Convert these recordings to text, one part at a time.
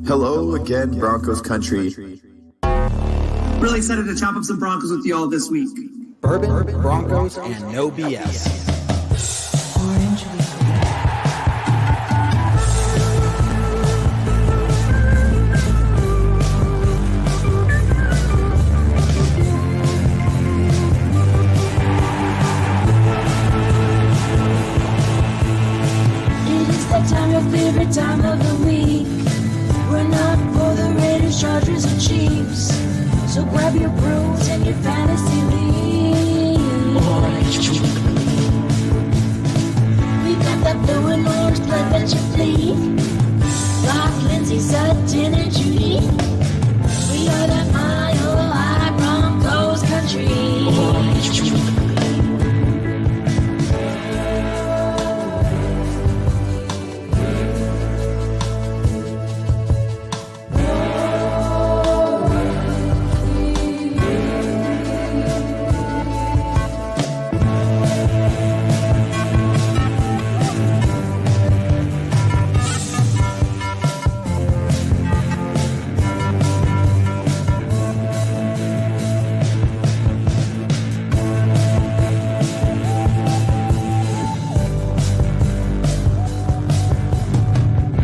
Hello again, Broncos country. Really excited to chop up some Broncos with you all this week. Bourbon, Broncos, and no BS. Orange It is that time, your favorite time of the week. We're not for the Raiders, Chargers, or Chiefs. So grab your brews and your fantasy league. We got that blue and orange blood that you bleed. Rock, Lindsay, Sutton, and Judy. We are that Mile High Broncos country.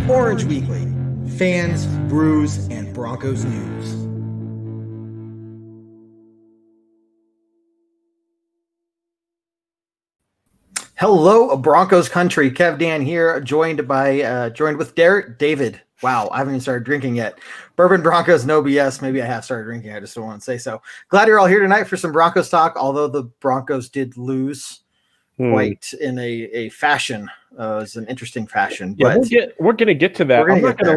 Orange Weekly. Fans, brews, and Broncos news. Hello, Broncos country. Kev Dan here, joined with David. Wow, I haven't even started drinking yet. Bourbon, Broncos, no BS. Maybe I have started drinking. I just don't want to say so. Glad you're all here tonight for some Broncos talk, although the Broncos did lose quite in a fashion. It was an interesting fashion. Yeah, but we're going to get to that. I'm not going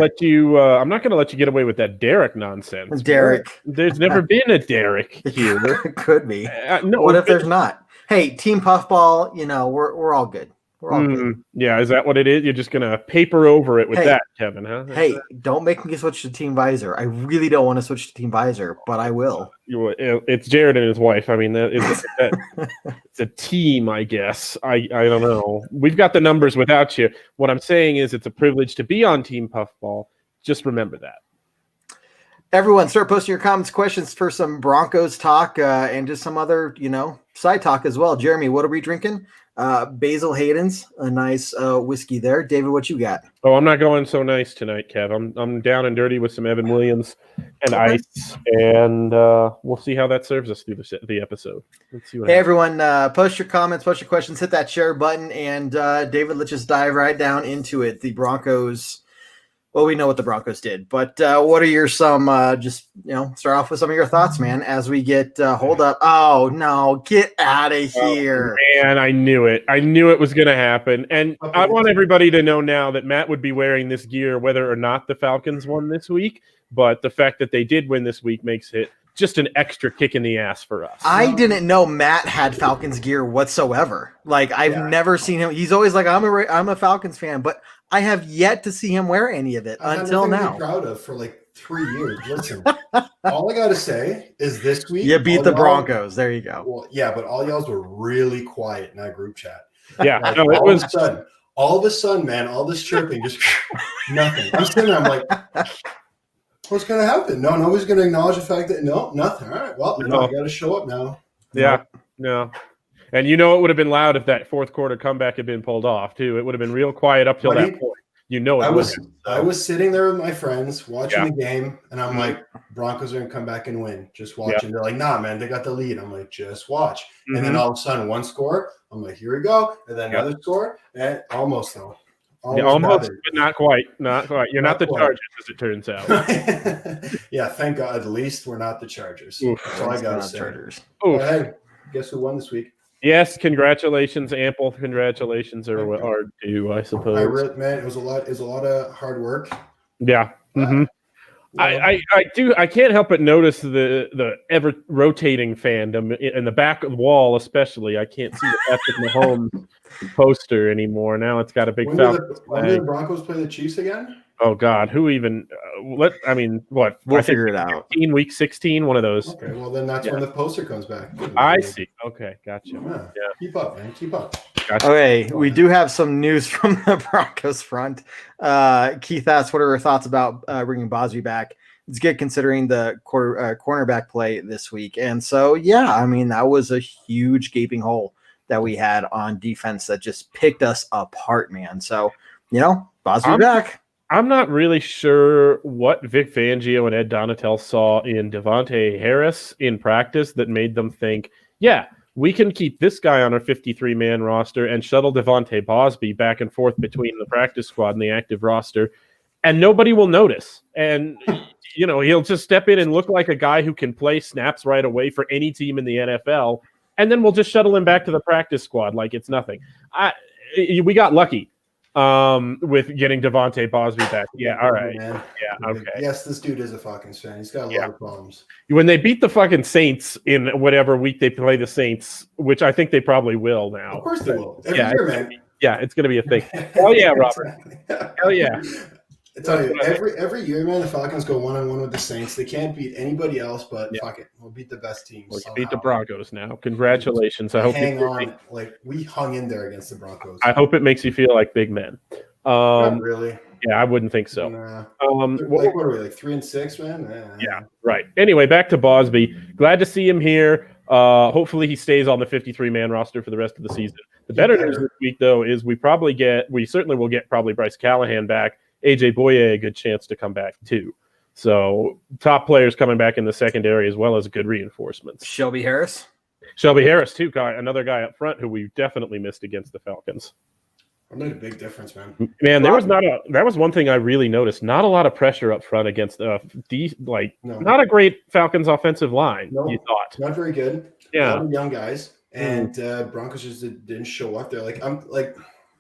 to let you get away with that Derek nonsense. Derek. There's never been a Derek here. Could be. No, what if there's not? Hey, Team Puffball, we're all good. We're all good. Yeah, is that what it is? You're just going to paper over it with that, Kevin, huh? Hey, don't make me switch to Team Visor. I really don't want to switch to Team Visor, but I will. It's Jared and his wife. I mean, it's a team, I guess. I don't know. We've got the numbers without you. What I'm saying is it's a privilege to be on Team Puffball. Just remember that. Everyone, start posting your comments, questions for some Broncos talk and just some other, side talk as well. Jeremy, what are we drinking? Basil Hayden's, a nice whiskey there. David, what you got? Oh, I'm not going so nice tonight, Kev. I'm down and dirty with some Evan Williams and ice, and we'll see how that serves us through the episode. Let's see what happens. Everyone, post your comments, post your questions, hit that share button, and David, let's just dive right down into it. The Broncos. Well, we know what the Broncos did, but what are your start off with some of your thoughts, man, as we get hold up. Oh, no, get out of here. Oh, man, I knew it. I knew it was going to happen. And I want everybody to know now that Matt would be wearing this gear whether or not the Falcons won this week, but the fact that they did win this week makes it just an extra kick in the ass for us. I didn't know Matt had Falcons gear whatsoever. Like, I've never seen him. He's always like, I'm a Falcons fan, but I have yet to see him wear any of it until now. To be proud of for like 3 years. Listen, all I got to say is this week you beat the Broncos. There you go. Well, yeah, but all y'all were really quiet in that group chat. Yeah, like, all of a sudden, man, all this chirping, just nothing. I'm sitting there, I'm like, what's going to happen? No, nobody's going to acknowledge the fact that nothing. All right, well, I got to show up now. Yeah, no. And it would have been loud if that fourth quarter comeback had been pulled off too. It would have been real quiet up till that point. I was sitting there with my friends watching the game, and I'm like, Broncos are gonna come back and win. Just watching. They're like, nah, man, they got the lead. I'm like, just watch. And then all of a sudden, one score. I'm like, here we go. And then another score, and almost though. Almost, but not quite. Not quite. You're not the Chargers, as it turns out. Yeah, thank God. At least we're not the Chargers. That's all I got to say. Chargers. Hey, guess who won this week? Yes, congratulations, ample congratulations are due, I suppose. Man, it was a lot of hard work. Yeah. I can't help but notice the ever rotating fandom in the back of the wall, especially. I can't see the Patrick Mahomes poster anymore. Now it's got a big When do the Broncos play the Chiefs again? Oh God, who even? What? We'll I think figure it out. Week 16, one of those. Okay, well then that's when the poster comes back. Good I Lord. see. Okay, gotcha. Yeah. Yeah. Keep up, man. Keep up. Gotcha. Okay, we do have some news from the Broncos front. Keith asked, what are our thoughts about bringing Bosby back? It's good considering the cornerback play this week. And so, yeah, I mean, that was a huge gaping hole that we had on defense that just picked us apart, man. So, Bosby back. I'm not really sure what Vic Fangio and Ed Donatel saw in Devontae Harris in practice that made them think, yeah, we can keep this guy on our 53-man roster and shuttle Devontae Bosby back and forth between the practice squad and the active roster, and nobody will notice. And, he'll just step in and look like a guy who can play snaps right away for any team in the NFL, and then we'll just shuttle him back to the practice squad like it's nothing. We got lucky with getting Devontae Bosby back. Yeah, all right. Man. Yeah, okay. Yes, this dude is a Falcons fan. He's got a lot of problems. When they beat the fucking Saints in whatever week they play the Saints, which I think they probably will now. Of course they will. Every year, man. Yeah, it's going to be a thing. Hell yeah, Robert. Hell yeah. I tell you, every year, man, the Falcons go 1-on-1 with the Saints. They can't beat anybody else, but fuck it. We'll beat the best teams. We'll beat the Broncos now. Congratulations. I hope hang on. Like, we hung in there against the Broncos. I hope it makes you feel like big men. Not really. Yeah, I wouldn't think so. Nah. What are we, like 3-6, man? Yeah, right. Anyway, back to Bosby. Glad to see him here. Hopefully he stays on the 53-man roster for the rest of the season. The better news this week, though, is we certainly will get probably Bryce Callahan back. AJ Boye a good chance to come back too. So top players coming back in the secondary as well as good reinforcements. Shelby Harris too, another guy up front who we definitely missed against the Falcons. That made a big difference, man. Man, that was one thing I really noticed. Not a lot of pressure up front against not a great Falcons offensive line. No, you thought not very good. Yeah, a lot of young guys, and Broncos just didn't show up there.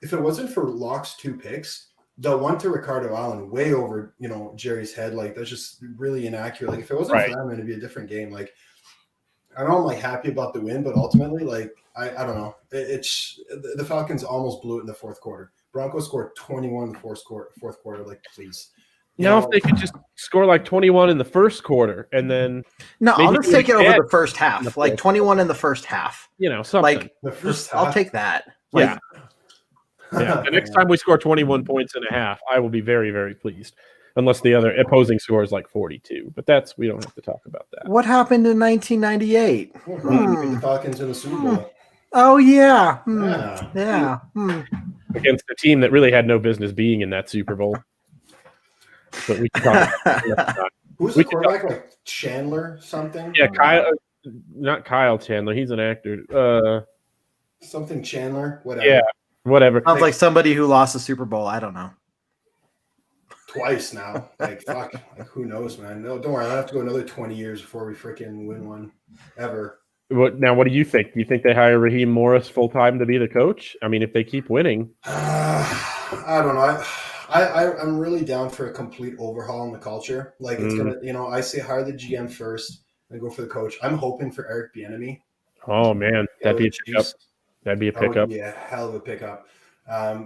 If it wasn't for Locke's 2 picks. The one to Ricardo Allen way over, Jerry's head. Like, that's just really inaccurate. Like, if it wasn't for them, it'd be a different game. Like, I know I'm happy about the win, but ultimately, I don't know. It's the Falcons almost blew it in the fourth quarter. Broncos scored 21 in the fourth quarter. Like, please. If they could just score like 21 in the first quarter and then I'll just take it over the first half, like 21 in the first half. Something. Like the first half. I'll take that. Yeah. The next time we score 21 points and a half, I will be very, very pleased. Unless the other opposing score is like 42. But we don't have to talk about that. What happened in 1998? The Falcons in the Super Bowl. Oh, yeah. Yeah. Against a team that really had no business being in that Super Bowl. But we can talk about that. Who's the quarterback? Like Chandler something? Yeah, not Kyle Chandler. He's an actor. Something Chandler? Whatever. Yeah. Whatever. Sounds like somebody who lost the Super Bowl. I don't know. Twice now. Fuck. Who knows, man? No, don't worry. I'll have to go another 20 years before we freaking win one ever. What do you think? Do you think they hire Raheem Morris full time to be the coach? I mean, if they keep winning. I don't know. I'm really down for a complete overhaul in the culture. Like, it's going to, I say hire the GM first and go for the coach. I'm hoping for Eric Bieniemy. Oh, man. That'd be a pickup. That'd be a pickup. Yeah, hell of a pickup.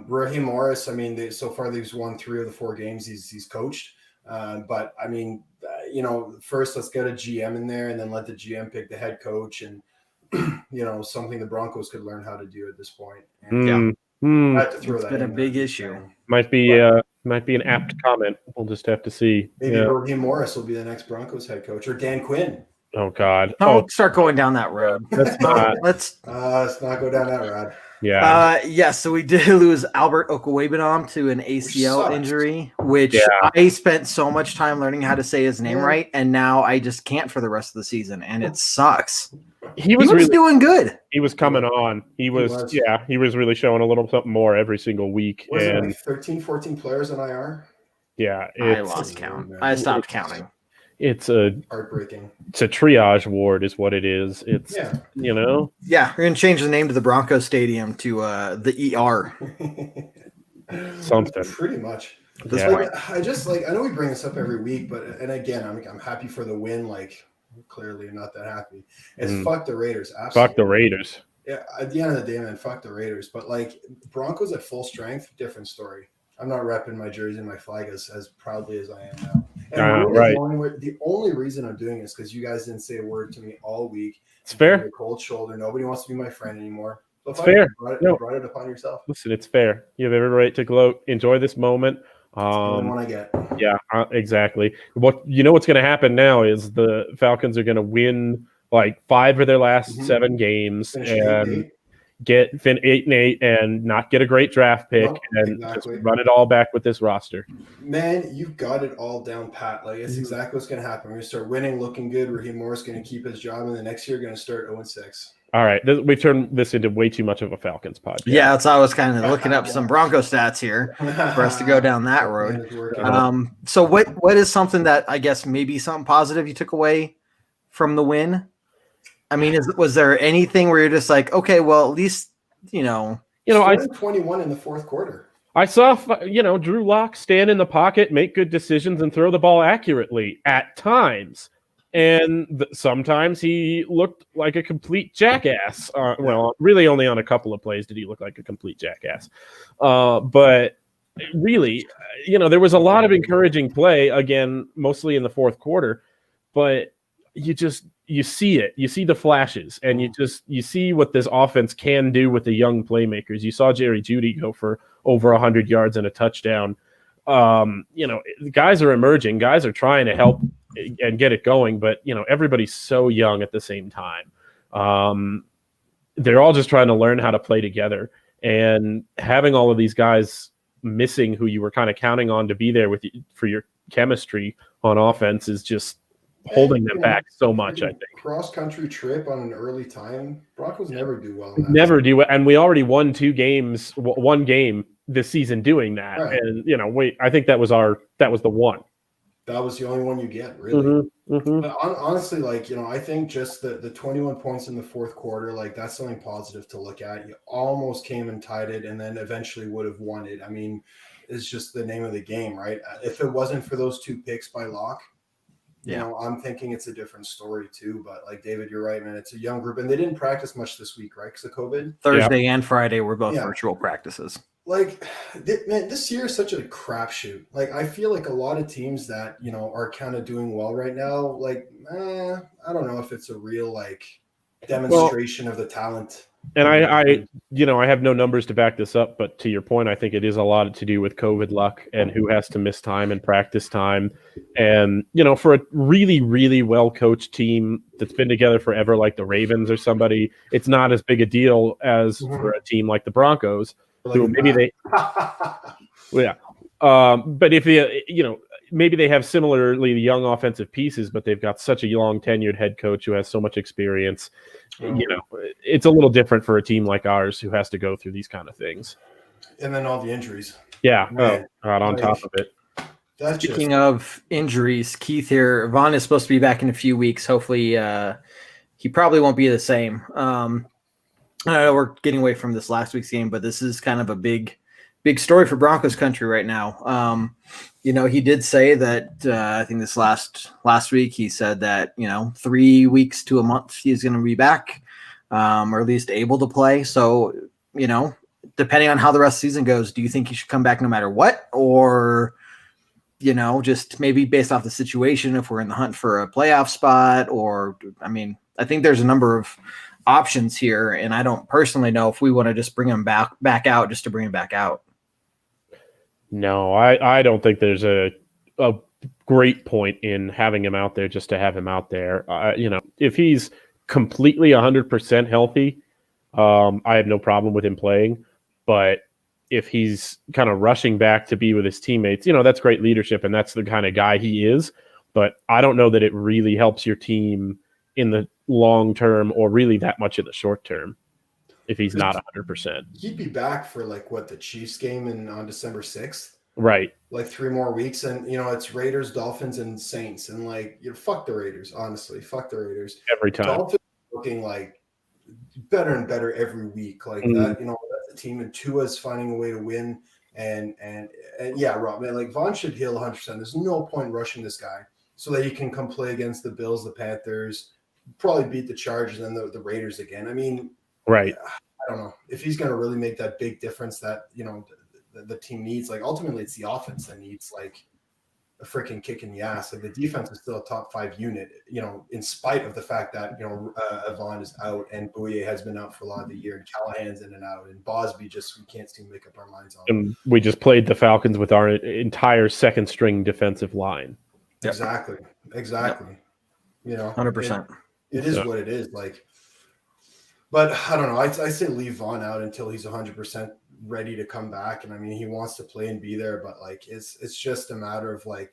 Raheem Morris, I mean, so far they've won 3 of the 4 games he's coached. But, I mean, first let's get a GM in there and then let the GM pick the head coach and, something the Broncos could learn how to do at this point. And, I had to throw it's that been a in big there. issue. Might be an apt comment. We'll just have to see. Maybe Raheem Morris will be the next Broncos head coach or Dan Quinn. Oh God! Don't start going down that road. Let's not. Let's not go down that road. Yeah. So we did lose Albert Okwuegbunam to an ACL injury, which I spent so much time learning how to say his name right, and now I just can't for the rest of the season, and it sucks. He was really doing good. He was coming on. He was really showing a little something more every single week. Was it like 13, 14 players in IR? Yeah. I lost count. I stopped counting. It's heartbreaking. It's a triage ward is what it is. It's Yeah, we're gonna change the name to the Broncos Stadium to the ER. Something. Pretty much. At this point. I know we bring this up every week, but again, I'm happy for the win. Like, clearly I'm not that happy. It's fuck the Raiders. Absolutely. Fuck the Raiders. Yeah, at the end of the day, man, fuck the Raiders. But like Broncos at full strength, different story. I'm not repping my jersey and my flag as proudly as I am now. And right. the only reason I'm doing this because you guys didn't say a word to me all week. It's fair. A cold shoulder. Nobody wants to be my friend anymore. So it's fair. You brought it upon yourself. Listen, it's fair. You have every right to gloat. Enjoy this moment. The only one I get. Yeah, exactly. What's going to happen now is the Falcons are going to win like 5 of their last 7 games and get 8-8 and not get a great draft pick just run it all back with this roster. Man, you've got it all down pat. Like it's exactly what's going to happen. We're going to start winning, looking good. Raheem Morris going to keep his job, and the next year going to start 0-6. All right, we've turned this into way too much of a Falcons podcast. Yeah, that's how I was kind of looking up some Bronco stats here for us to go down that road. So what is something that I guess maybe something positive you took away from the win? I mean, was there anything where you're just like, okay, well, at least I 21 in the fourth quarter. I saw Drew Lock stand in the pocket, make good decisions, and throw the ball accurately at times. And sometimes he looked like a complete jackass. Really only on a couple of plays did he look like a complete jackass. But really, there was a lot of encouraging play, again, mostly in the fourth quarter. But you see it. You see the flashes, and you see what this offense can do with the young playmakers. You saw Jerry Jeudy go for over 100 yards and a touchdown. Guys are emerging. Guys are trying to help and get it going, but everybody's so young at the same time. They're all just trying to learn how to play together, and having all of these guys missing who you were kind of counting on to be there with you for your chemistry on offense is just holding them back so much. I think cross-country trip on an early time, Broncos never do well. Never do, and we already won 2 games, 1 game this season doing that. Right. And I think that was the one. That was the only one you get, really. But honestly, I think just the 21 points in the fourth quarter, that's something positive to look at. You almost came and tied it, and then eventually would have won it. I mean, it's just the name of the game, right? If it wasn't for those 2 picks by Locke, I'm thinking it's a different story too. But David, you're right, man. It's a young group, and they didn't practice much this week, right? Because of COVID. Thursday and Friday were both virtual practices. This year is such a crapshoot. I feel like a lot of teams that are kind of doing well right now. I don't know if it's a real demonstration of the talent. And I have no numbers to back this up, but to your point, I think it is a lot to do with COVID luck and who has to miss time and practice time. And, for a really, really well-coached team that's been together forever, like the Ravens or somebody, it's not as big a deal as for a team like the Broncos, who maybe they, but if maybe they have similarly young offensive pieces, but they've got such a long tenured head coach who has so much experience. It's a little different for a team like ours who has to go through these kind of things. And then all the injuries. Yeah. Right on top of it. Speaking of injuries, Keith here, Vaughn is supposed to be back in a few weeks. Hopefully he probably won't be the same. I know we're getting away from this last week's game, but this is kind of a big story for Broncos country right now. He did say that I think this last week he said that 3 weeks to a month he's going to be back, or at least able to play. So depending on how the rest of the season goes, do you think he should come back no matter what, or just maybe based off the situation if we're in the hunt for a playoff spot? Or I think there's a number of options here, and I don't personally know if we want to just bring him back out just to bring him back out. No, I don't think there's a great point in having him out there just to have him out there. If he's completely 100% healthy, I have no problem with him playing. But if he's kind of rushing back to be with his teammates, that's great leadership, and that's the kind of guy he is. But I don't know that it really helps your team in the long term or really that much in the short term if he's not 100%. He'd be back for the Chiefs game on December 6th. Right. 3 more weeks, and it's Raiders, Dolphins, and Saints, and fuck the Raiders. Honestly, fuck the Raiders every time. Dolphins looking better and better every week. That, that's a team, and Tua's finding a way to win. And yeah, Rob, man, Vaughn should heal 100%. There's no point rushing this guy so that he can come play against the Bills, the Panthers, probably beat the Chargers and the Raiders again. Right. I don't know if he's going to really make that big difference that, the team needs. Like ultimately, it's the offense that needs like a freaking kick in the ass. Like the defense is still a top 5 unit, in spite of the fact that Vaughn is out and Bouye has been out for a lot of the year, and Callahan's in and out, and Bosby we can't seem to make up our minds on. And we just played the Falcons with our entire second string defensive line. Yep. Exactly. 100%. It is what it is. Like, but I don't know. I say leave Vaughn out until he's 100% ready to come back. And I mean, he wants to play and be there, but like, it's just a matter of like,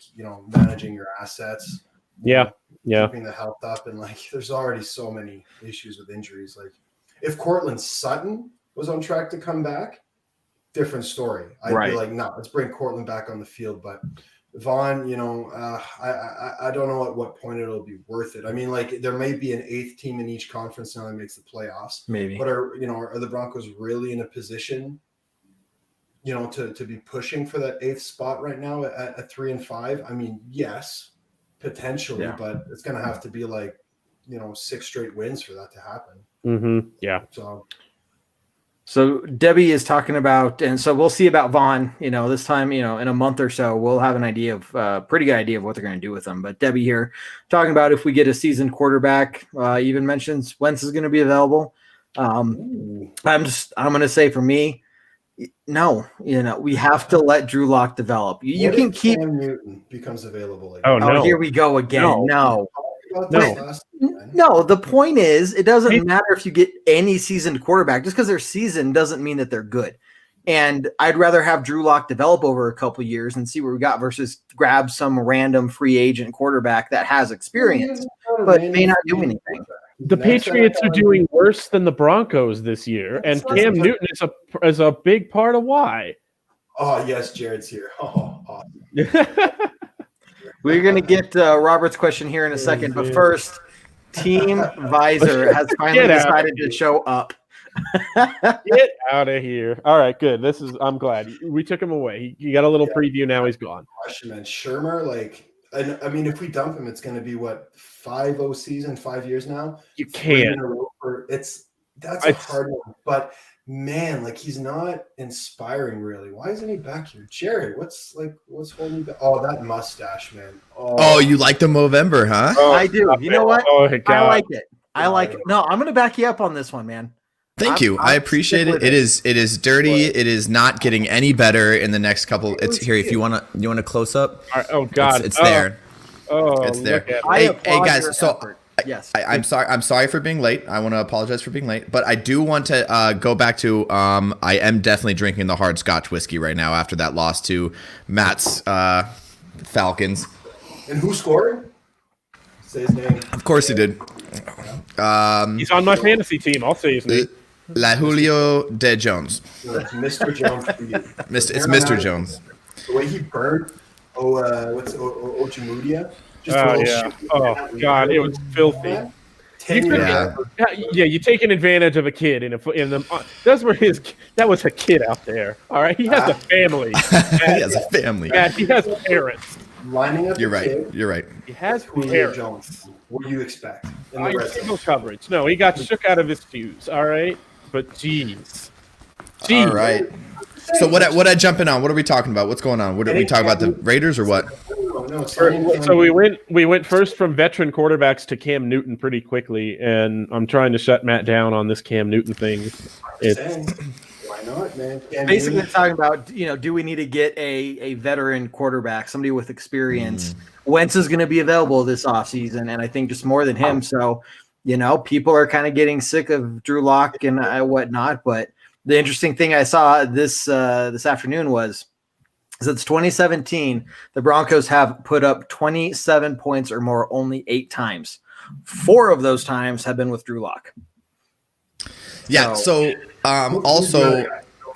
managing your assets. Keeping the health up. And like, there's already so many issues with injuries. Like if Cortland Sutton was on track to come back, different story. I'd be like, no, let's bring Cortland back on the field. But Vaughn, I don't know at what point it'll be worth it. I mean, like there may be an 8th team in each conference now that makes the playoffs. Maybe. But are the Broncos really in a position, to be pushing for that 8th spot right now at 3-5? I mean, yes, potentially, but it's going to have to be like, 6 straight wins for that to happen. Mm-hmm. Yeah. So Debbie is talking about, and so we'll see about Vaughn, this time, in a month or so, we'll have an idea of pretty good idea of what they're going to do with him. But Debbie here talking about if we get a seasoned quarterback, even mentions Wentz is going to be available. I'm going to say for me, no, we have to let Drew Lock develop. You can keep Cam Newton becomes available. Oh, no. Here we go again. No. No, the point is, it doesn't matter if you get any seasoned quarterback. Just because they're seasoned doesn't mean that they're good. And I'd rather have Drew Lock develop over a couple of years and see what we got versus grab some random free agent quarterback that has experience but may not do anything. The Patriots are doing worse than the Broncos this year, and Cam Newton is a big part of why. Oh, yes, Jared's here. Oh, awesome. We're going to get Robert's question here in a second, but first, Team Visor has finally decided to show up. Get out of here. All right, good. I'm glad. We took him away. He got a little preview, now he's gone. Question, man. Shermer, I mean, if we dump him, it's going to be, 5-0 season, 5 years now? You can't. That's a hard one, but man, he's not inspiring really. Why isn't he back here? Jared, what's holding you back? Oh, that mustache, man. Oh, you like the Movember, huh? Oh, I do. You know what? Oh, I like it. I like it. No, I'm going to back you up on this one, man. Thank you. I appreciate it. It is dirty. It is not getting any better in the next couple. It's here. If you want to close up. All right. Oh God, it's there. Oh, it's there. Hey guys. So yes, I'm sorry. I'm sorry for being late. I want to apologize for being late, but I do want to go back to. I am definitely drinking the hard Scotch whiskey right now after that loss to Matt's Falcons. And who scored? Say his name. Of course he did. He's on my fantasy team. I'll say his name. La Julio de Jones. It's Mr. Jones for you. It's Mr. Jones. The way he burned Ojemudia? Oh God, it was filthy. You're taking advantage of a kid that was a kid out there. All right, he has a family. He has a family. Yeah, he has parents. Lining up. You're right. He has parents. Jones. What do you expect? Single coverage. No, he got shook out of his shoes. All right, but jeez. All right. So what I jumping on? What are we talking about? What's going on? What are we talking about? The Raiders or what? So we went first from veteran quarterbacks to Cam Newton pretty quickly, and I'm trying to shut Matt down on this Cam Newton thing. Why not, man? Basically talking about, do we need to get a veteran quarterback, somebody with experience? Wentz is going to be available this offseason, and I think just more than him. So, people are kind of getting sick of Drew Lock and whatnot. But the interesting thing I saw this afternoon was since 2017, the Broncos have put up 27 points or more only 8 times. 4 of those times have been with Drew Lock. Yeah. So also,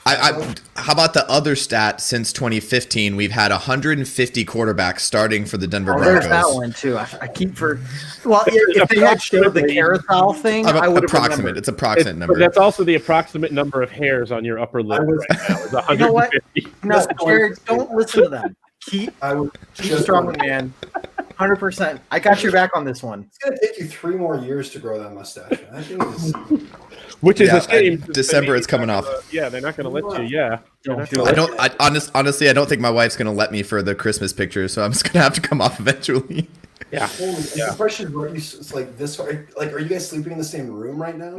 how about the other stat? Since 2015, we've had 150 quarterbacks starting for the Denver Broncos. There's that one too. I keep if they had showed the carousel thing, I would have remembered. It's approximate number. But that's also the approximate number of hairs on your upper lip right now. Is 150. You know what? No, Jared, don't listen to them. Keep strong, man. 100%. I got your back on this one. It's going to take you 3 more years to grow that mustache. I think Which is a shame. December, it's coming off. They're not going to let you. Yeah. Honestly, I don't think my wife's going to let me for the Christmas picture, so I'm just going to have to come off eventually. Yeah. The question is, it's like this. Like, are you guys sleeping in the same room right now?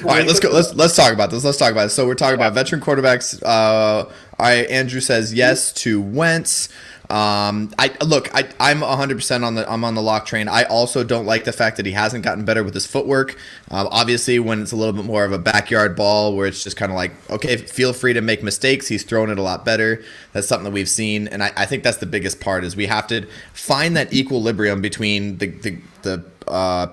All right, let's go. Let's talk about this. So we're talking about veteran quarterbacks. Andrew says yes to Wentz. I'm 100% on the lock train. I also don't like the fact that he hasn't gotten better with his footwork. Obviously, when it's a little bit more of a backyard ball where it's just kind of like, okay, feel free to make mistakes. He's thrown it a lot better. That's something that we've seen, and I think that's the biggest part is we have to find that equilibrium between the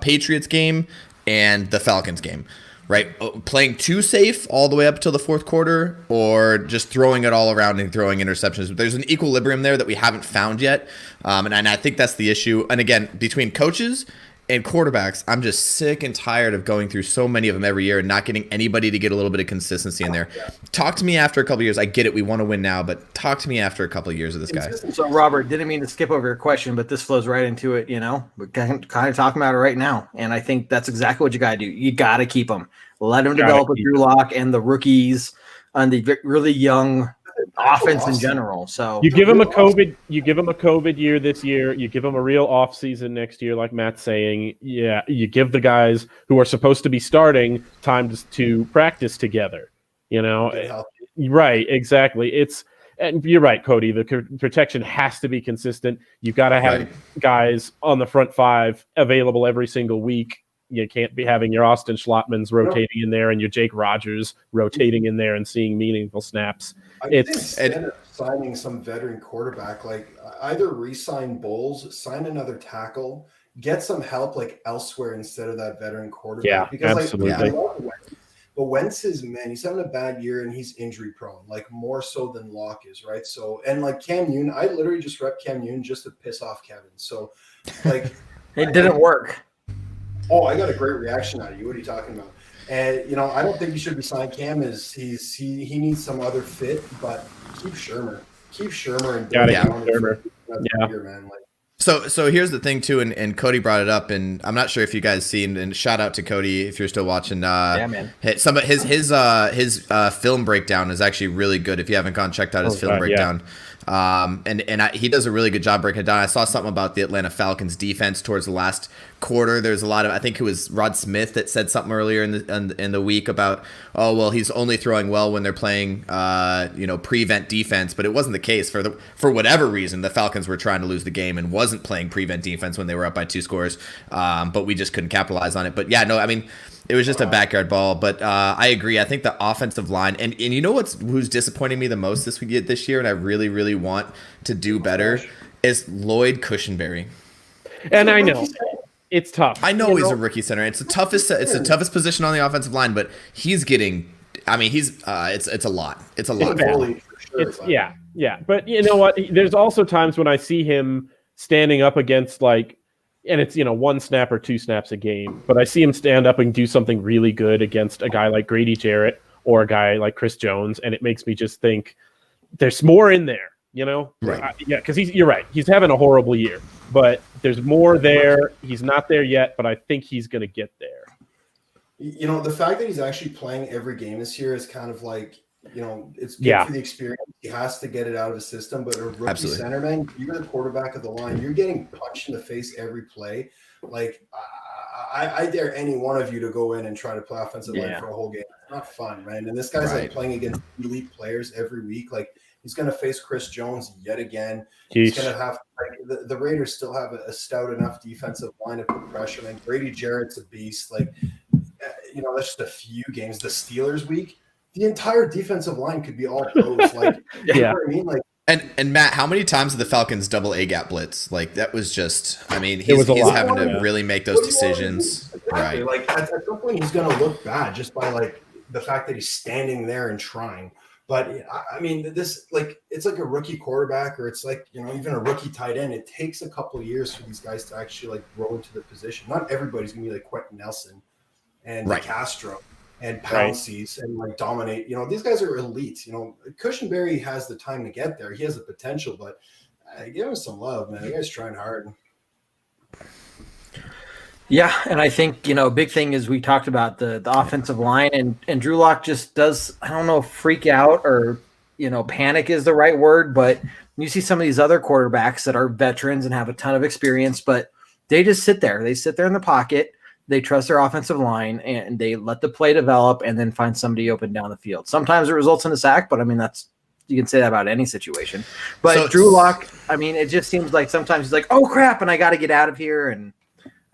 Patriots game and the Falcons game. Right, playing too safe all the way up till the fourth quarter, or just throwing it all around and throwing interceptions. There's an equilibrium there that we haven't found yet, and I think that's the issue. And again, between coaches and quarterbacks, I'm just sick and tired of going through so many of them every year and not getting anybody to get a little bit of consistency in there. Talk to me after a couple of years. I get it, we want to win now, but talk to me after a couple of years of this guy. So, Robert, didn't mean to skip over your question, but this flows right into it. We're kind of talking about it right now, and I think that's exactly what you got to do. You got to keep them. Let them develop with Drew Lock and the rookies and the really young offense in general. So you give them a COVID year this year. You give them a real off season next year, like Matt's saying. Yeah, you give the guys who are supposed to be starting time to practice together. Right? Exactly. And you're right, Cody. The protection has to be consistent. You've got to have guys on the front five available every single week. You can't be having your Austin Schlottmans rotating in there and your Jake Rogers rotating in there and seeing meaningful snaps. Instead of signing some veteran quarterback, like either re-sign Bowles, sign another tackle, get some help like elsewhere instead of that veteran quarterback. Yeah, because absolutely. I love Wentz, but Wentz is, he's having a bad year and he's injury prone, like more so than Locke is, right? So, and like Cam Newton, I literally just rep Cam Newton just to piss off Kevin. So, like, it didn't work. Oh, I got a great reaction out of you. What are you talking about? And I don't think he should be signed. Cam he needs some other fit, but keep Shermer and Shermer. Man. So here's the thing too, and Cody brought it up, and I'm not sure if you guys seen. And shout out to Cody if you're still watching. Man. Some of his film breakdown is actually really good. If you haven't gone checked out his film breakdown. He does a really good job breaking it down. I saw something about the Atlanta Falcons defense towards the last quarter. There's a lot of, I think it was Rod Smith that said something earlier in the week about, oh, well, he's only throwing well when they're playing, prevent defense, but it wasn't the case for whatever reason. The Falcons were trying to lose the game and wasn't playing prevent defense when they were up by 2 scores. But we just couldn't capitalize on it. But yeah, no, I mean, it was just a backyard ball, but I agree. I think the offensive line, and you know who's disappointing me the most this year, and I really, really want to do better, is Lloyd Cushenberry. And I know it's tough. I know he's a rookie center. It's the toughest position on the offensive line, but he's getting. I mean, it's a lot. It's a lot. Yeah. But you know what? There's also times when I see him standing up against and it's 1 snap or 2 snaps a game, but I see him stand up and do something really good against a guy like Grady Jarrett or a guy like Chris Jones, and it makes me just think there's more in there, Right? Because you're right. He's having a horrible year, but there's more there. He's not there yet, but I think he's going to get there. The fact that he's actually playing every game this year is kind of like, it's good for the experience. He has to get it out of his system, but a rookie center, man, you're the quarterback of the line. You're getting punched in the face every play. Like, I dare any one of you to go in and try to play offensive line for a whole game. It's not fun, man. And this guy's like playing against elite players every week. Like, he's going to face Chris Jones yet again. He's going to have the Raiders still have a stout enough defensive line to put pressure. And Grady Jarrett's a beast. Like, that's just a few games. The Steelers week, the entire defensive line could be all pros. Like, you know what I mean? Like, and Matt, how many times did the Falcons double A gap blitz? Like, that was just. I mean, he's having to really make those decisions. Exactly. Right. Like, at some point, he's going to look bad just by the fact that he's standing there and trying. But I mean, this it's like a rookie quarterback, or it's like even a rookie tight end. It takes a couple of years for these guys to actually grow into the position. Not everybody's going to be like Quentin Nelson and Castro and Pouncey's and dominate. These guys are elite. Cushenberry has the time to get there. He has the potential, but give him some love, man. The guy's trying hard. Yeah, and I think, a big thing is we talked about the offensive line, and Drew Lock just does, I don't know if freak out or, panic is the right word, but you see some of these other quarterbacks that are veterans and have a ton of experience, but they just sit there. They sit there in the pocket. They trust their offensive line, and they let the play develop and then find somebody open down the field. Sometimes it results in a sack, but you can say that about any situation. But so, Drew Lock, it just seems like sometimes he's like, oh crap, and I got to get out of here, and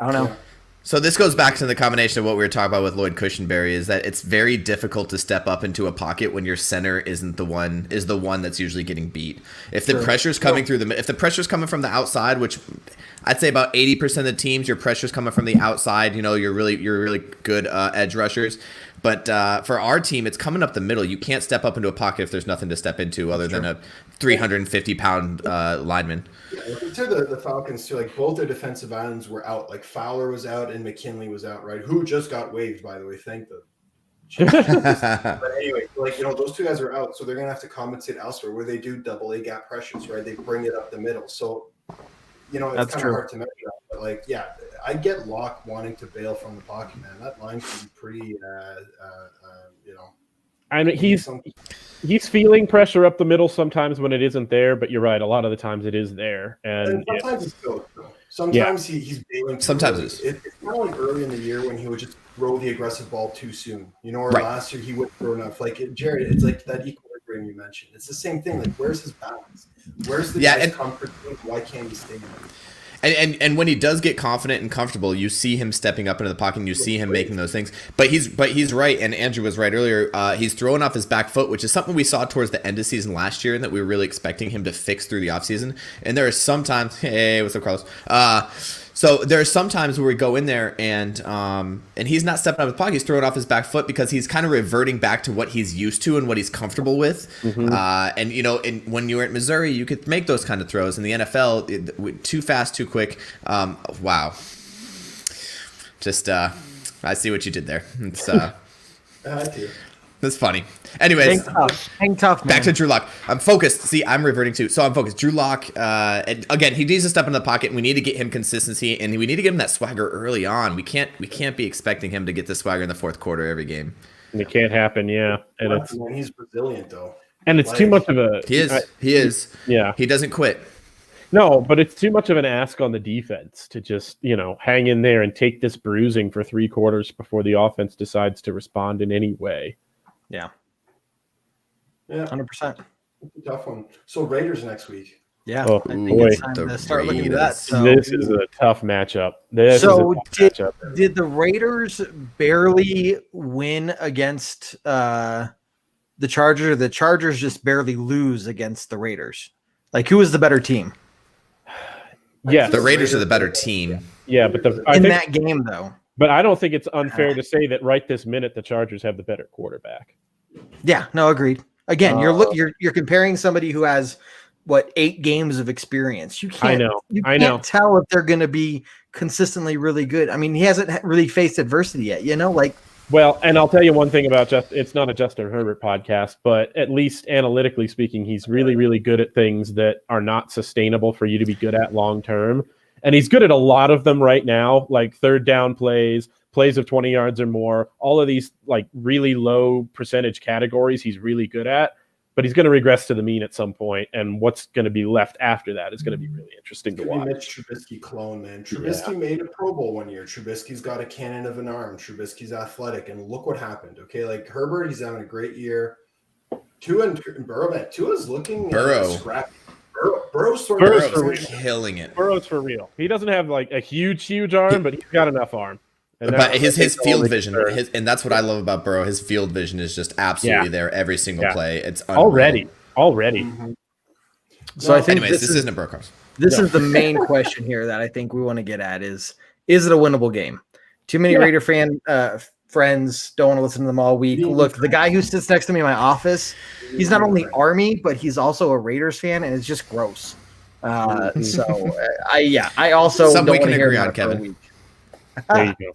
I don't know. So this goes back to the combination of what we were talking about with Lloyd Cushenberry, is that it's very difficult to step up into a pocket when your center is the one that's usually getting beat. If the pressure's coming if the pressure's coming from the outside, which I'd say about 80% of the teams, your pressure's coming from the outside. You're really good edge rushers. But for our team, it's coming up the middle. You can't step up into a pocket if there's nothing to step into other than a 350-pound lineman. Yeah, to the Falcons too, like both their defensive ends were out. Like Fowler was out and McKinley was out, right? Who just got waived, by the way. Thank them. But anyway, those two guys are out, so they're gonna have to compensate elsewhere where they do double A gap pressures, right? They bring it up the middle. So it's kind of hard to measure that. But I get Locke wanting to bail from the pocket, man. That line can be pretty he's feeling pressure up the middle sometimes when it isn't there, but you're right. A lot of the times it is there, and sometimes it's still. Sometimes he's bailing. Sometimes it's kind of like early in the year when he would just throw the aggressive ball too soon. Or last year he wouldn't throw enough. Jared, it's like that equilibrium you mentioned. It's the same thing. Like, where's his balance? Where's the guy's comfort? Why can't he stay there? And when he does get confident and comfortable, you see him stepping up into the pocket and you see him making those things. But he's right, and Andrew was right earlier. He's throwing off his back foot, which is something we saw towards the end of season last year and that we were really expecting him to fix through the offseason. And there are sometimes, hey, what's up, Carlos? So there are some times where we go in there and he's not stepping out of his pocket. He's throwing off his back foot because he's kind of reverting back to what he's used to and what he's comfortable with. Mm-hmm. And when you were at Missouri, you could make those kind of throws. In the NFL, too fast, too quick. Wow. Just I see what you did there. It's I do. That's funny. Anyways, hang tough, man. Back to Drew Lock. I'm focused. See, I'm reverting too. So I'm focused. Drew Lock, and again, he needs to step in the pocket. And we need to get him consistency, and we need to give him that swagger early on. We can't be expecting him to get the swagger in the fourth quarter every game. It can't happen, yeah. And he's resilient though. And it's too much of a. He is. Yeah. He doesn't quit. No, but it's too much of an ask on the defense to just, hang in there and take this bruising for 3 quarters before the offense decides to respond in any way. Yeah. 100%. It's a tough one. So Raiders next week. Yeah. I think it's time to start looking at that. So. This is a tough matchup. Did the Raiders barely win against the Chargers? Or the Chargers just barely lose against the Raiders? Like, who is the better team? Yes. The Raiders are the better team. Yeah, but that game, though. But I don't think it's unfair to say that right this minute the Chargers have the better quarterback. Yeah, no, agreed. Again, you're comparing somebody who has 8 games of experience. You can't tell if they're going to be consistently really good. I mean, he hasn't really faced adversity yet, Well, and I'll tell you one thing about it's not a Justin Herbert podcast, but at least analytically speaking, he's really, really good at things that are not sustainable for you to be good at long term. And he's good at a lot of them right now, like third down plays of 20 yards or more, all of these like really low percentage categories he's really good at, but he's going to regress to the mean at some point, and what's going to be left after that is going to be really interesting to watch. Mitch Trubisky clone, man. Trubisky made a Pro Bowl one year. Trubisky's got a cannon of an arm. Trubisky's athletic, and look what happened. Okay, like Herbert, he's having a great year. Tua and Burrow, man. Tua's looking scrappy. Burrow's killing it. Burrow's for real. He doesn't have like a huge arm, but he's got enough arm. But his field vision, and that's what I love about Burrow. His field vision is just absolutely there every single play. It's already. Mm-hmm. So I think this isn't a Broncos. This is the main question here that I think we want to get at is it a winnable game? Too many Raider fan friends don't want to listen to them all week. Look, the guy who sits next to me in my office, he's not only Army, but he's also a Raiders fan, and it's just gross. I also something don't we want can to hear agree about on, Kevin. There you go.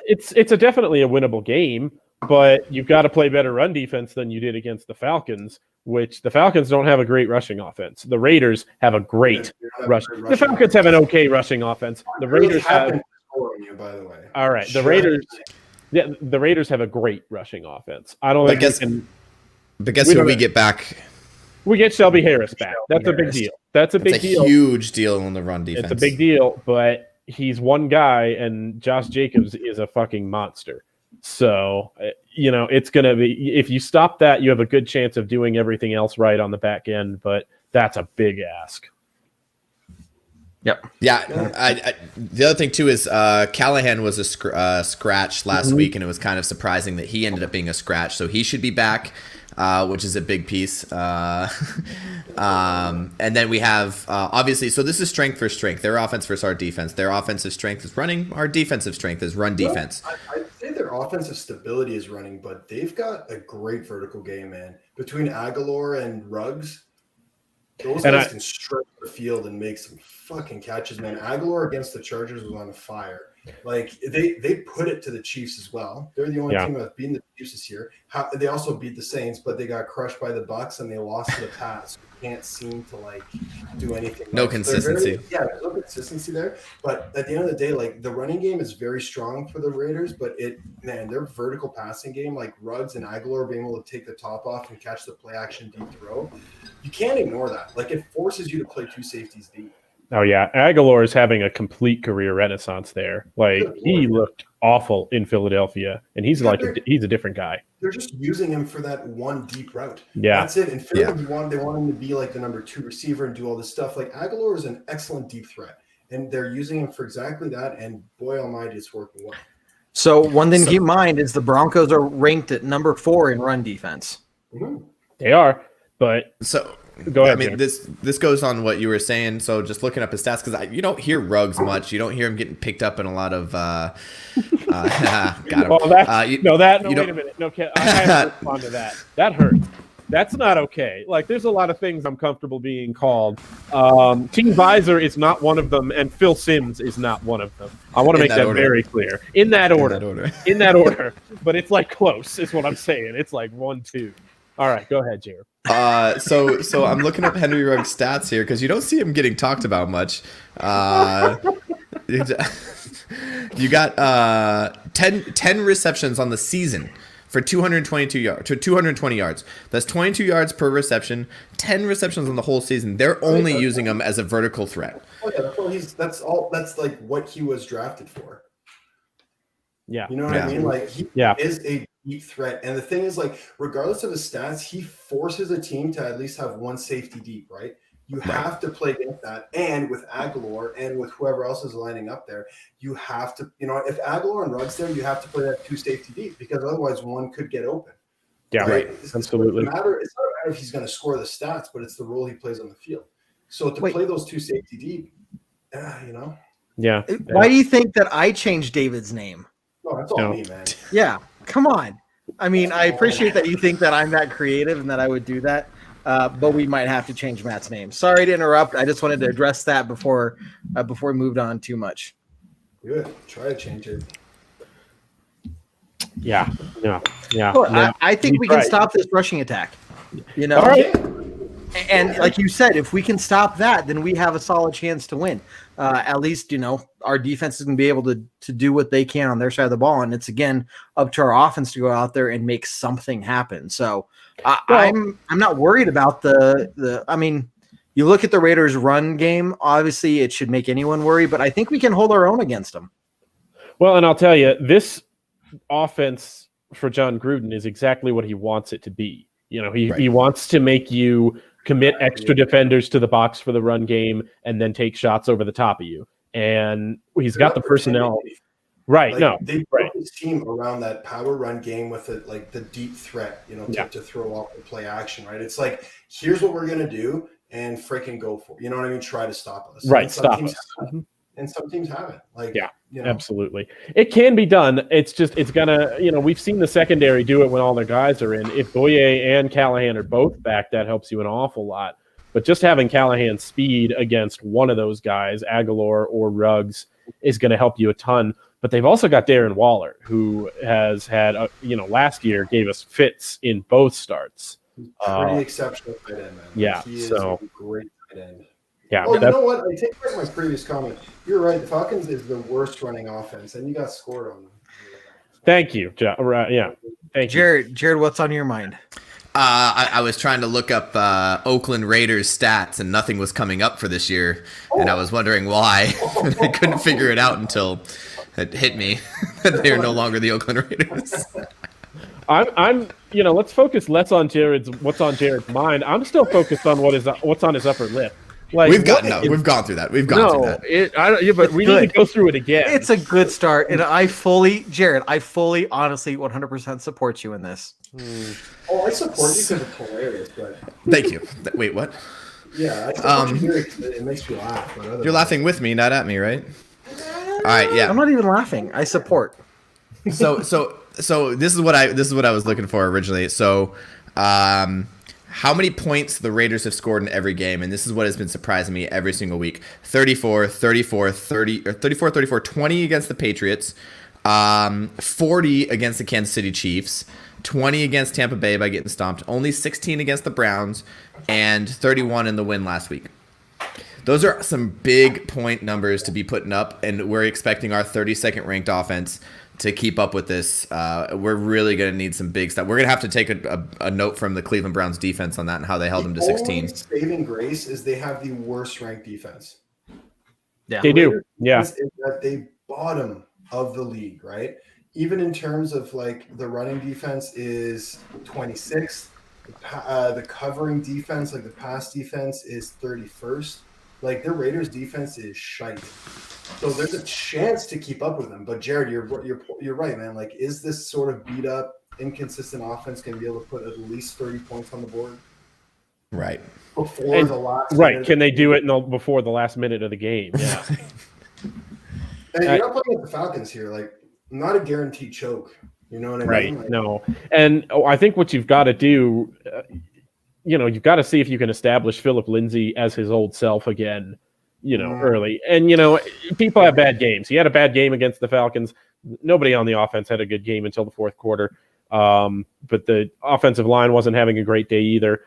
It's definitely a winnable game, but you've got to play better run defense than you did against the Falcons, which the Falcons don't have a great rushing offense. The Raiders have a great rush. The Falcons have an okay rushing offense. The Raiders have. You, by the way. All right, the Raiders. Yeah, the Raiders have a great rushing offense. I don't think. But guess who we get back? We get Shelby Harris back. That's a big deal. That's a big deal. Huge deal on the run defense. It's a big deal, but he's one guy, and Josh Jacobs is a fucking monster. So, it's going to be – if you stop that, you have a good chance of doing everything else right on the back end, but that's a big ask. Yep. Yeah. The other thing, too, is Callahan was a scratch last week, and it was kind of surprising that he ended up being a scratch. So he should be back, which is a big piece. And then we have, obviously, so this is strength for strength. Their offense versus our defense. Their offensive strength is running. Our defensive strength is run defense. I'd say their offensive stability is running, but they've got a great vertical game, man. Between Aguilar and Ruggs, those guys can stretch the field and make some fucking catches, man. Aguilar against the Chargers was on fire. Like they put it to the Chiefs as well. They're the only team that's beaten the Chiefs this year. They also beat the Saints, but they got crushed by the Bucks and they lost to the Pats. Can't seem to do anything. No consistency. There's no consistency there. But at the end of the day, the running game is very strong for the Raiders. But their vertical passing game, like Ruggs and Aguilar being able to take the top off and catch the play action deep throw, you can't ignore that. It forces you to play two safeties deep. Oh, yeah. Aguilar is having a complete career renaissance there. He looked awful in Philadelphia, and he's he's a different guy. They're just using him for that one deep route. Yeah. That's it. In Philly, they want him to be the number 2 receiver and do all this stuff. Aguilar is an excellent deep threat, and they're using him for exactly that, and boy almighty, it's working well. So one thing to keep in mind is the Broncos are ranked at number 4 in run defense. Mm-hmm. They are, but go ahead. I mean, this goes on what you were saying. So just looking up his stats, because you don't hear Ruggs much. You don't hear him getting picked up in a lot of. Got him. Well, wait a minute. No, I have to respond to that. That hurts. That's not okay. There's a lot of things I'm comfortable being called. Team Visor is not one of them, and Phil Simms is not one of them. I want to make that very clear. In that order. In that order. But it's close, is what I'm saying. It's 1, 2. All right, go ahead, Jared. So I'm looking up Henry Ruggs' stats here because you don't see him getting talked about much. You got 10 receptions on the season for 220 yards. That's 22 yards per reception. 10 receptions on the whole season. They're only using him as a vertical threat. Oh yeah, that's what he was drafted for. Yeah, you know what I mean. He is a deep threat, and the thing is, regardless of his stats, he forces a team to at least have one safety deep, right? You have to play against that, and with Aguilar and with whoever else is lining up there, you have to, if Aguilar and Ruggs there, you have to play that 2 safety deep because otherwise one could get open. Yeah, right. Absolutely. It's not a matter if he's going to score the stats, but it's the role he plays on the field. So to play those 2 safety deep, Yeah. Why do you think that I changed David's name? No, that's all me, man. Yeah, come on. I mean, I appreciate that you think that I'm that creative and that I would do that, but we might have to change Matt's name. Sorry to interrupt. I just wanted to address that before we moved on too much. Good. Try to change it. Yeah. Look, I think we can stop this rushing attack. All right. And like you said, if we can stop that, then we have a solid chance to win. At least, our defense is going to be able to do what they can on their side of the ball. And it's, again, up to our offense to go out there and make something happen. So I'm not worried about I mean, you look at the Raiders' run game, obviously it should make anyone worry, but I think we can hold our own against them. Well, and I'll tell you, this offense for John Gruden is exactly what he wants it to be. He wants to make you commit extra defenders to the box for the run game and then take shots over the top of you. And he's got the personnel. Right. They built his team around that power run game with it, the deep threat, to throw off the play action, right? It's here's what we're going to do and freaking go for it. You know what I mean? Try to stop us. Right. Stop us. And some teams haven't. Absolutely. It can be done. It's just, it's gonna, we've seen the secondary do it when all their guys are in. If Boye and Callahan are both back, that helps you an awful lot. But just having Callahan's speed against one of those guys, Aguilar or Ruggs, is going to help you a ton. But they've also got Darren Waller, who has had, last year gave us fits in both starts. Pretty exceptional tight end, man. Yeah, he is so a great tight end. Yeah. Oh, you know what? I take back my previous comment. You're right. The Falcons is the worst running offense, and you got scored on them. Thank you, right? Yeah, thank you, Jared. What's on your mind? I was trying to look up Oakland Raiders stats, and nothing was coming up for this year, and I was wondering why. I couldn't figure it out until it hit me that they are no longer the Oakland Raiders. I'm let's focus less on what's on Jared's mind. I'm still focused on what's on his upper lip. Like, we've gone through that. We've gone through that. But we need to go through it again. It's a good start, and Jared, I fully, honestly, 100% support you in this. Oh, I support you because it's hilarious. But thank you. Wait, what? Yeah, I support you because it makes you laugh. You're laughing with me, not at me, right? All right, yeah. I'm not even laughing. I support. So this is what I was looking for originally. So, how many points the Raiders have scored in every game, and this is what has been surprising me every single week. 34, 34, 30, or 34, 34, 20 against the Patriots, 40 against the Kansas City Chiefs, 20 against Tampa Bay by getting stomped, only 16 against the Browns, and 31 in the win last week. Those are some big point numbers to be putting up, and we're expecting our 32nd ranked offense to keep up with this. We're really going to need some big stuff. We're going to have to take a note from the Cleveland Browns defense on that and how they held them to 16. The only saving grace is they have the worst ranked defense. Yeah, they do. Yeah, is that they bottom of the league, right? Even in terms of like the running defense is 26th. The covering defense, like the pass defense, is 31st. Like the Raiders defense is shite. So there's a chance to keep up with them. But Jared, you're right, man. Like, is this sort of beat up, inconsistent offense going to be able to put at least 30 points on the board? Right. Before the last minute. Can they do it before the last minute of the game? Yeah. And you're not playing with the Falcons here. Like, not a guaranteed choke. You know what I mean? Right. Like, no. And I think what you've got to do, you've got to see if you can establish Philip Lindsay as his old self again, early. And, people have bad games. He had a bad game against the Falcons. Nobody on the offense had a good game until the fourth quarter. But the offensive line wasn't having a great day either.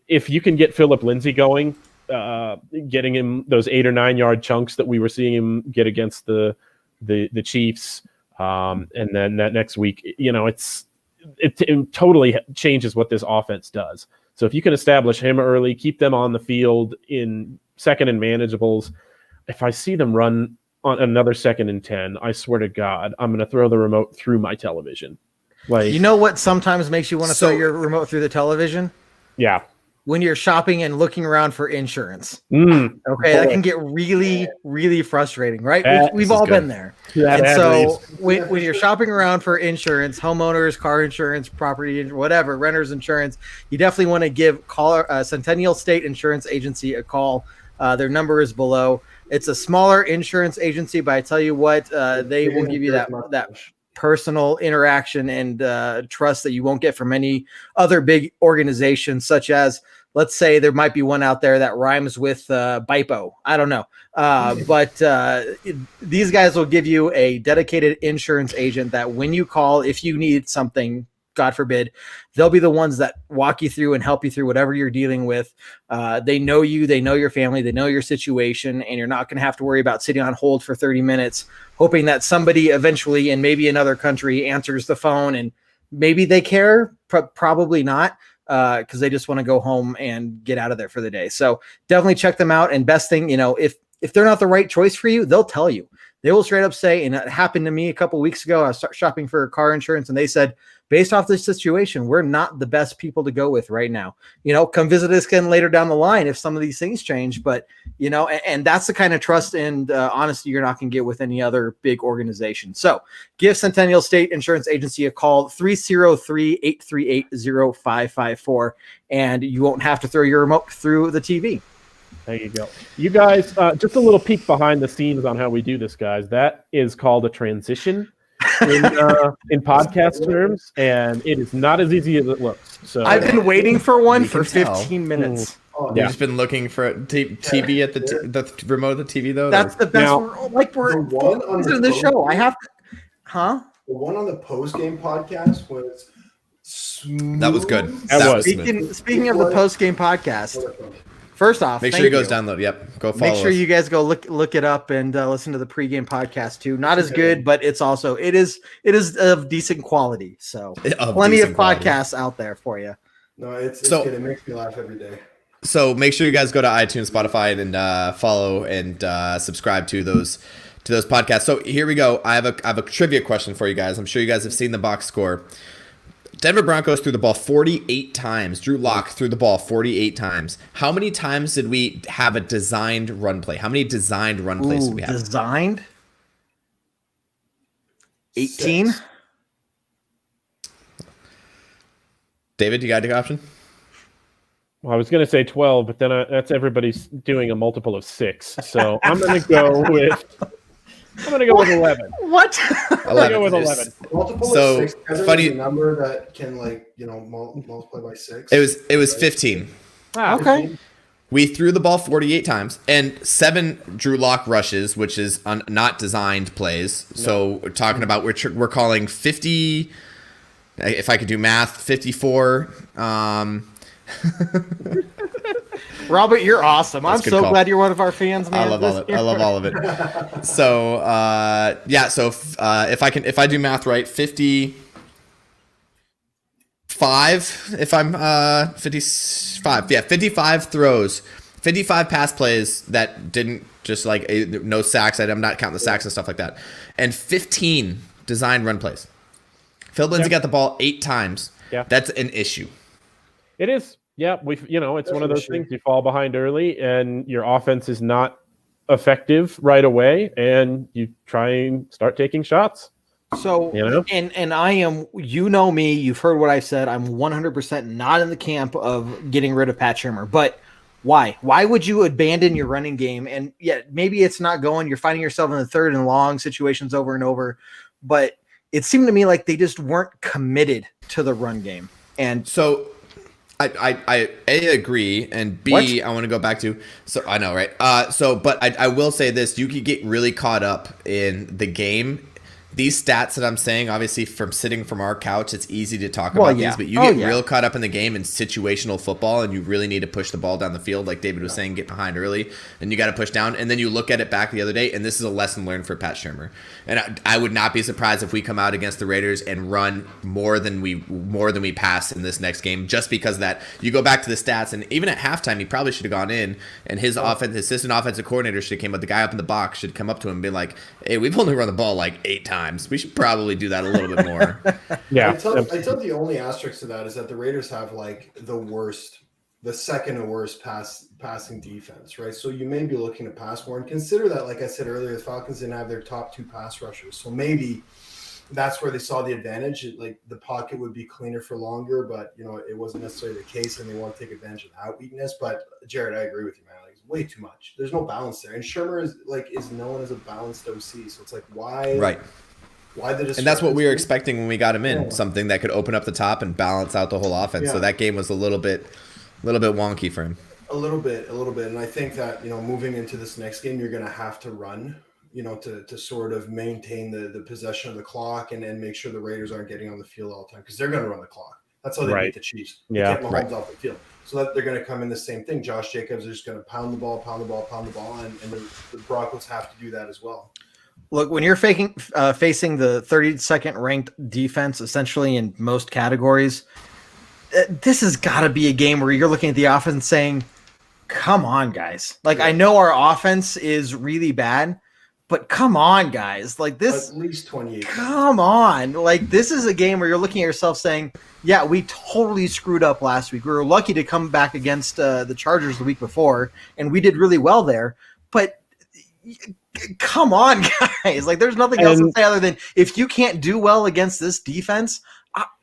If you can get Philip Lindsay going, getting him those 8 or 9 yard chunks that we were seeing him get against the Chiefs, and then that next week, it totally changes what this offense does. So if you can establish him early, keep them on the field in second and manageables. If I see them run on another 2nd and 10, I swear to God, I'm going to throw the remote through my television. Like, you know what sometimes makes you want to throw your remote through the television? Yeah. When you're shopping and looking around for insurance. Okay, that can get really, really frustrating, right? We've all been there. And so when you're shopping around for insurance, homeowners, car insurance, property, whatever, renter's insurance, you definitely want to give Centennial State Insurance Agency a call. Their number is below. It's a smaller insurance agency, but I tell you what, they will give you that personal interaction and trust that you won't get from any other big organizations, such as, let's say there might be one out there that rhymes with BIPO. I don't know. But these guys will give you a dedicated insurance agent that when you call, if you need something, God forbid, they'll be the ones that walk you through and help you through whatever you're dealing with. They know you, they know your family, they know your situation, and you're not going to have to worry about sitting on hold for 30 minutes, hoping that somebody eventually in maybe another country answers the phone, and maybe they care, probably not, because they just want to go home and get out of there for the day. So definitely check them out. And best thing, if they're not the right choice for you, they'll tell you. They will straight up say, and it happened to me a couple weeks ago, I was shopping for car insurance, and they said, based off this situation, we're not the best people to go with right now. Come visit us again later down the line if some of these things change. But, and that's the kind of trust and honesty you're not going to get with any other big organization. So give Centennial State Insurance Agency a call, 303-838-0554, and you won't have to throw your remote through the TV. There you go. You guys, just a little peek behind the scenes on how we do this, guys. That is called a transition in podcast terms, and it is not as easy as it looks. So I've been waiting for one for 15 minutes. You've just been looking for TV at the remote of the TV though. That's the best. We're the one on the show. I have, huh? The one on the post game podcast was smooth. That was good. Speaking of the post game podcast, first off, make sure you guys download. Yep, go follow. Make sure us. you guys go look it up and listen to the pregame podcast too. Not as good, but it is of decent quality. So plenty of podcasts out there for you. No, it's good. It makes me laugh every day. So make sure you guys go to iTunes, Spotify, and follow and subscribe to those podcasts. So here we go. I have a trivia question for you guys. I'm sure you guys have seen the box score. Denver Broncos threw the ball 48 times. Drew Lock threw the ball 48 times. How many times did we have a designed run play? How many designed run plays did we have? Designed? 18? David, you got the option? Well, I was going to say 12, but then that's everybody's doing a multiple of 6. So I'm going to go with 11. What? I'm going to go with 11. Multiple of 6. Funny number that can multiply by 6. It was 15. Wow. Okay. We threw the ball 48 times and 7 Drew Lock rushes, which is not designed plays. No. So we're talking about we're calling 50. If I could do math, 54. Robert, you're awesome. I'm so glad you're one of our fans, man. I love all of it. So So if I do math right, 55. If I'm 55, 55 throws, 55 pass plays that didn't just no sacks. I'm not counting the sacks and stuff like that, and 15 designed run plays. Phil Lindsay got the ball 8 times. Yeah, that's an issue. It is. Yeah, it's one of those things. You fall behind early, and your offense is not effective right away, and you try and start taking shots. So, and I am, me, you've heard what I've said. I'm 100% not in the camp of getting rid of Pat Shurmur. But why? Why would you abandon your running game? And maybe it's not going. You're finding yourself in the third and long situations over and over, but it seemed to me like they just weren't committed to the run game. And so I agree, and B, what? I want to go back to, so I know, right? But I will say this, you could get really caught up in the game. These stats that I'm saying, obviously from sitting from our couch, it's easy to talk about these, but you get real caught up in the game in situational football, and you really need to push the ball down the field, like David was saying, get behind early, and you got to push down, and then you look at it back the other day, and this is a lesson learned for Pat Shurmur. And I would not be surprised if we come out against the Raiders and run more than we pass in this next game, just because of that. You go back to the stats, and even at halftime, he probably should have gone in, and his assistant offensive coordinator should have came up, the guy up in the box should come up to him and be like, hey, we've only run the ball 8 times. We should probably do that a little bit more. Yeah. I tell the only asterisk to that is that the Raiders have the second worst passing defense, right? So you may be looking to pass more, and consider that, like I said earlier, the Falcons didn't have their top 2 pass rushers. So maybe that's where they saw the advantage. The pocket would be cleaner for longer, but it wasn't necessarily the case, and they want to take advantage of that weakness. But Jared, I agree with you, man. It's way too much. There's no balance there. And Shurmur is known as a balanced OC. So it's why? Right. Why the and that's what we were expecting when we got him in, something that could open up the top and balance out the whole offense. Yeah. So that game was a little bit wonky for him. A little bit. And I think that, moving into this next game, you're going to have to run, to sort of maintain the possession of the clock and then make sure the Raiders aren't getting on the field all the time, because they're going to run the clock. That's how they beat the Chiefs. Get Mahomes off the field. So that they're going to come in the same thing. Josh Jacobs is just going to pound the ball, and the Broncos have to do that as well. Look, when you're facing the 32nd ranked defense, essentially in most categories, this has got to be a game where you're looking at the offense and saying, come on, guys. I know our offense is really bad, but come on, guys. This at least 28. Come on. This is a game where you're looking at yourself saying, yeah, we totally screwed up last week. We were lucky to come back against the Chargers the week before, and we did really well there. But come on, guys. There's nothing else to say other than, if you can't do well against this defense,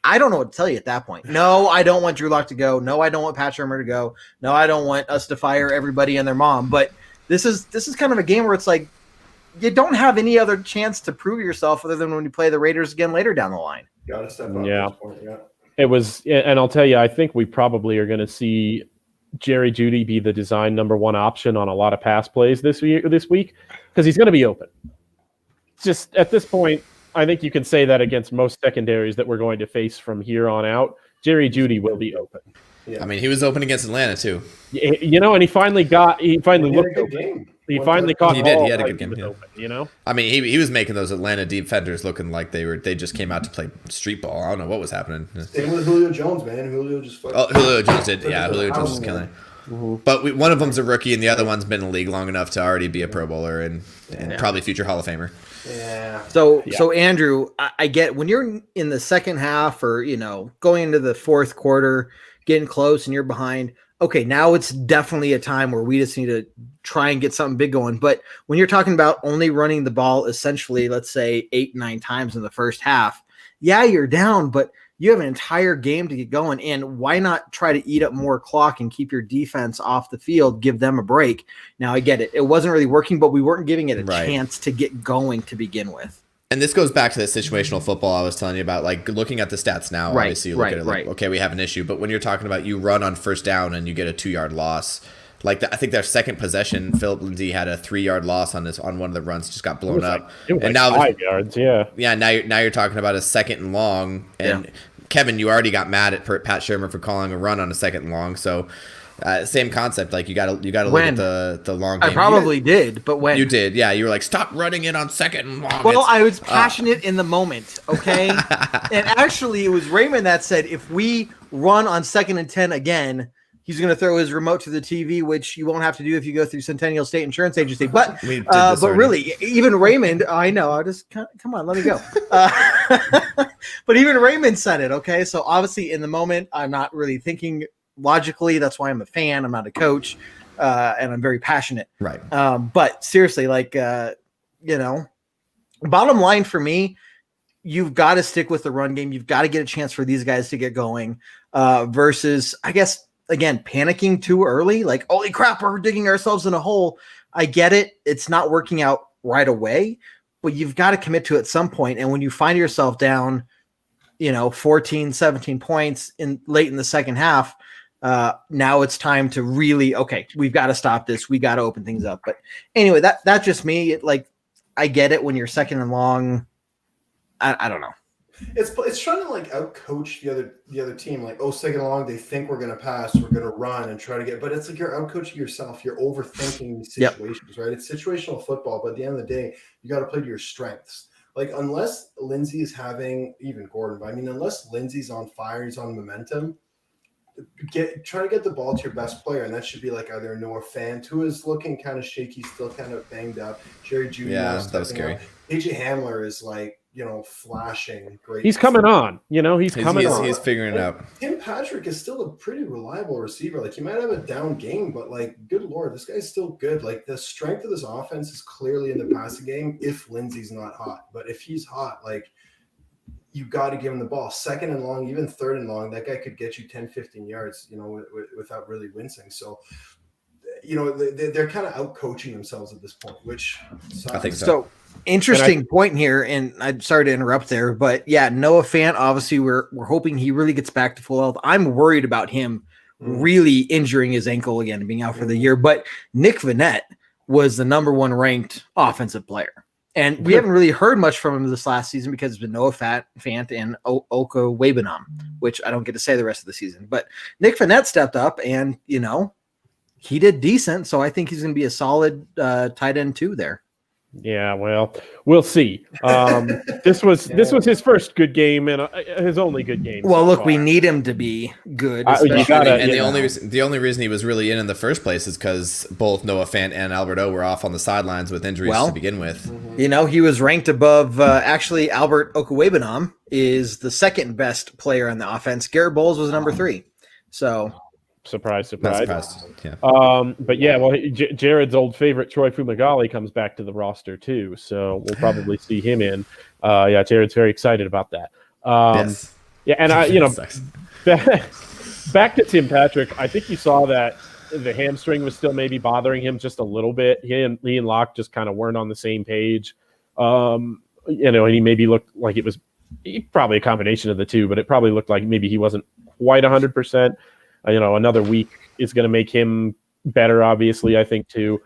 I don't know what to tell you at that point. No, I don't want Drew Lock to go. No, I don't want Pat Shurmur to go. No, I don't want us to fire everybody and their mom. But this is kind of a game where it's you don't have any other chance to prove yourself other than when you play the Raiders again later down the line. Got to step up at this point, yeah. It was, and I'll tell you, I think we probably are going to see Jerry Jeudy be the design number one option on a lot of pass plays this week because he's going to be open. Just at this point, I think you can say that against most secondaries that we're going to face from here on out. Jerry Jeudy will be open. Yeah. I mean, he was open against Atlanta too. And he finally looked open. Game. He finally caught. He did. He had a good game. Yeah. Open, I mean, he was making those Atlanta defenders looking like they just came out to play street ball. I don't know what was happening. Same with Julio Jones, man. Julio just fucking. Oh, Julio Jones did. Yeah, Julio Jones was killing it. Mm-hmm. But one of them's a rookie, and the other one's been in the league long enough to already be a Pro Bowler and probably future Hall of Famer. Yeah. So Andrew, I get when you're in the second half or going into the fourth quarter, getting close, and you're behind. Okay, now it's definitely a time where we just need to try and get something big going. But when you're talking about only running the ball essentially, let's say 8-9 times in the first half, yeah, you're down, but you have an entire game to get going. And why not try to eat up more clock and keep your defense off the field, give them a break? Now, I get it. It wasn't really working, but we weren't giving it a chance to get going to begin with. And this goes back to the situational football I was telling you about, like looking at the stats now. Obviously, you look at it like, okay, we have an issue. But when you're talking about you run on first down and you get a 2-yard loss, like I think their second possession, Philip Lindsay had a 3-yard loss on one of the runs, just got blown up. It was now 5 yards, yeah. Yeah, now you're talking about a second and long. And Kevin, you already got mad at Pat Shermer for calling a run on a second and long. So same concept. Like you got to look at the long game. I probably did, but when you did, yeah, you were like, stop running it on second and long. Well, I was passionate in the moment, okay. And actually, it was Raymond that said if we run on 2nd and 10 again, he's going to throw his remote to the TV, which you won't have to do if you go through Centennial State Insurance Agency. But really, even Raymond, I know. I just come on, let me go. But even Raymond said it. Okay, so obviously in the moment, I'm not really thinking logically. That's why I'm a fan. I'm not a coach, and I'm very passionate. Right. But seriously, bottom line for me, you've got to stick with the run game. You've got to get a chance for these guys to get going. Versus, I guess, again, panicking too early. Like, holy crap, we're digging ourselves in a hole. I get it. It's not working out right away, but you've got to commit to it at some point. And when you find yourself down, 14, 17 points late in the second half, now it's time to really, we've got to stop this. We got to open things up. But anyway, that's just me. I get it when you're second and long. I don't know. It's trying to outcoach the other team. Second and long, they think we're going to pass, we're going to run and try to get, but it's like you're outcoaching yourself. You're overthinking these situations, right? It's situational football, but at the end of the day, you got to play to your strengths. Unless Lindsay is having, even Gordon, but unless Lindsay's on fire, he's on momentum, try to get the ball to your best player, and that should be either Noah Fant, who is looking kind of shaky, still kind of banged up. Jerry Jeudy, that was scary. AJ Hamler is flashing great. He's coming on. He's coming on. He's figuring it out. Tim Patrick is still a pretty reliable receiver. He might have a down game, but good Lord, this guy's still good. The strength of this offense is clearly in the passing game if Lindsay's not hot. But if he's hot, you got to give him the ball. Second and long, even third and long, that guy could get you 10, 15 yards, without really wincing. So, they're kind of out-coaching themselves at this point, which sucks. I think so. So interesting point here, and I'm sorry to interrupt there, but yeah, Noah Fant, obviously we're hoping he really gets back to full health. I'm worried about him really injuring his ankle again and being out for the year. But Nick Vannett was the number 1 ranked offensive player. And we haven't really heard much from him this last season because it's been Noah Fant and Oka Webenam, which I don't get to say the rest of the season. But Nick Vannett stepped up and, he did decent. So I think he's going to be a solid tight end too there. Yeah, well, we'll see. This was his first good game and his only good game. Well, look, we need him to be good. The only reason he was really in the first place is because both Noah Fant and Albert O were off on the sidelines with injuries to begin with. He was ranked above. Actually, Albert Okuwebenam is the second best player on the offense. Garrett Bowles was number 3. So. Surprise. Yeah. But yeah, well, Jared's old favorite Troy Fumagalli comes back to the roster too, so we'll probably see him in. Jared's very excited about that. Yes. Yeah, and back to Tim Patrick. I think you saw that the hamstring was still maybe bothering him just a little bit. He and Locke just kind of weren't on the same page. And he maybe looked like it was probably a combination of the two, but it probably looked like maybe he wasn't quite 100%. another week is going to make him better, obviously, I think, too.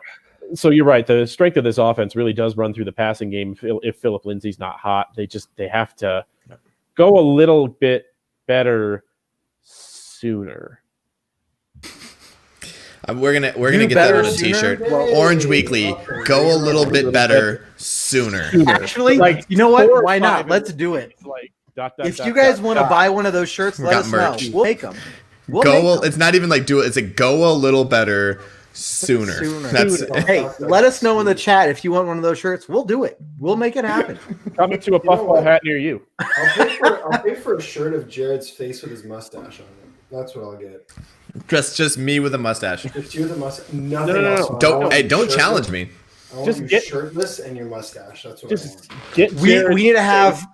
So you're right. The strength of this offense really does run through the passing game. If Philip Lindsay's not hot, they have to go a little bit better sooner. We're gonna get that on a T-shirt. Orange Weekly. Go a little bit better sooner. Actually, you know what? Why not? Let's do it. If you guys want to buy one of those shirts, let us know. We'll make them. It's not even like do it. It's like go a little better sooner. Hey, let us know in the chat if you want one of those shirts. We'll do it. We'll make it happen. Coming to a puffball hat near you. I'll pay for a shirt of Jared's face with his mustache on it. That's what I'll get. Just me with a mustache. Just you with a mustache. Nothing else. Don't challenge me. I want you shirtless and your mustache. That's what I want. We need to have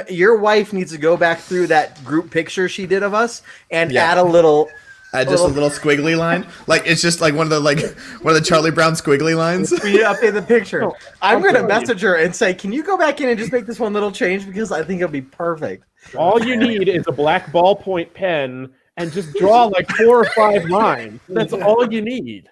your wife needs to go back through that group picture she did of us and add a little. A little squiggly line, like it's just like one of the Charlie Brown squiggly lines. We need to update the picture. I'm gonna message her and say, "Can you go back in and just make this one little change because I think it'll be perfect." All you need is a black ballpoint pen and just draw like 4 or 5 lines. That's all you need.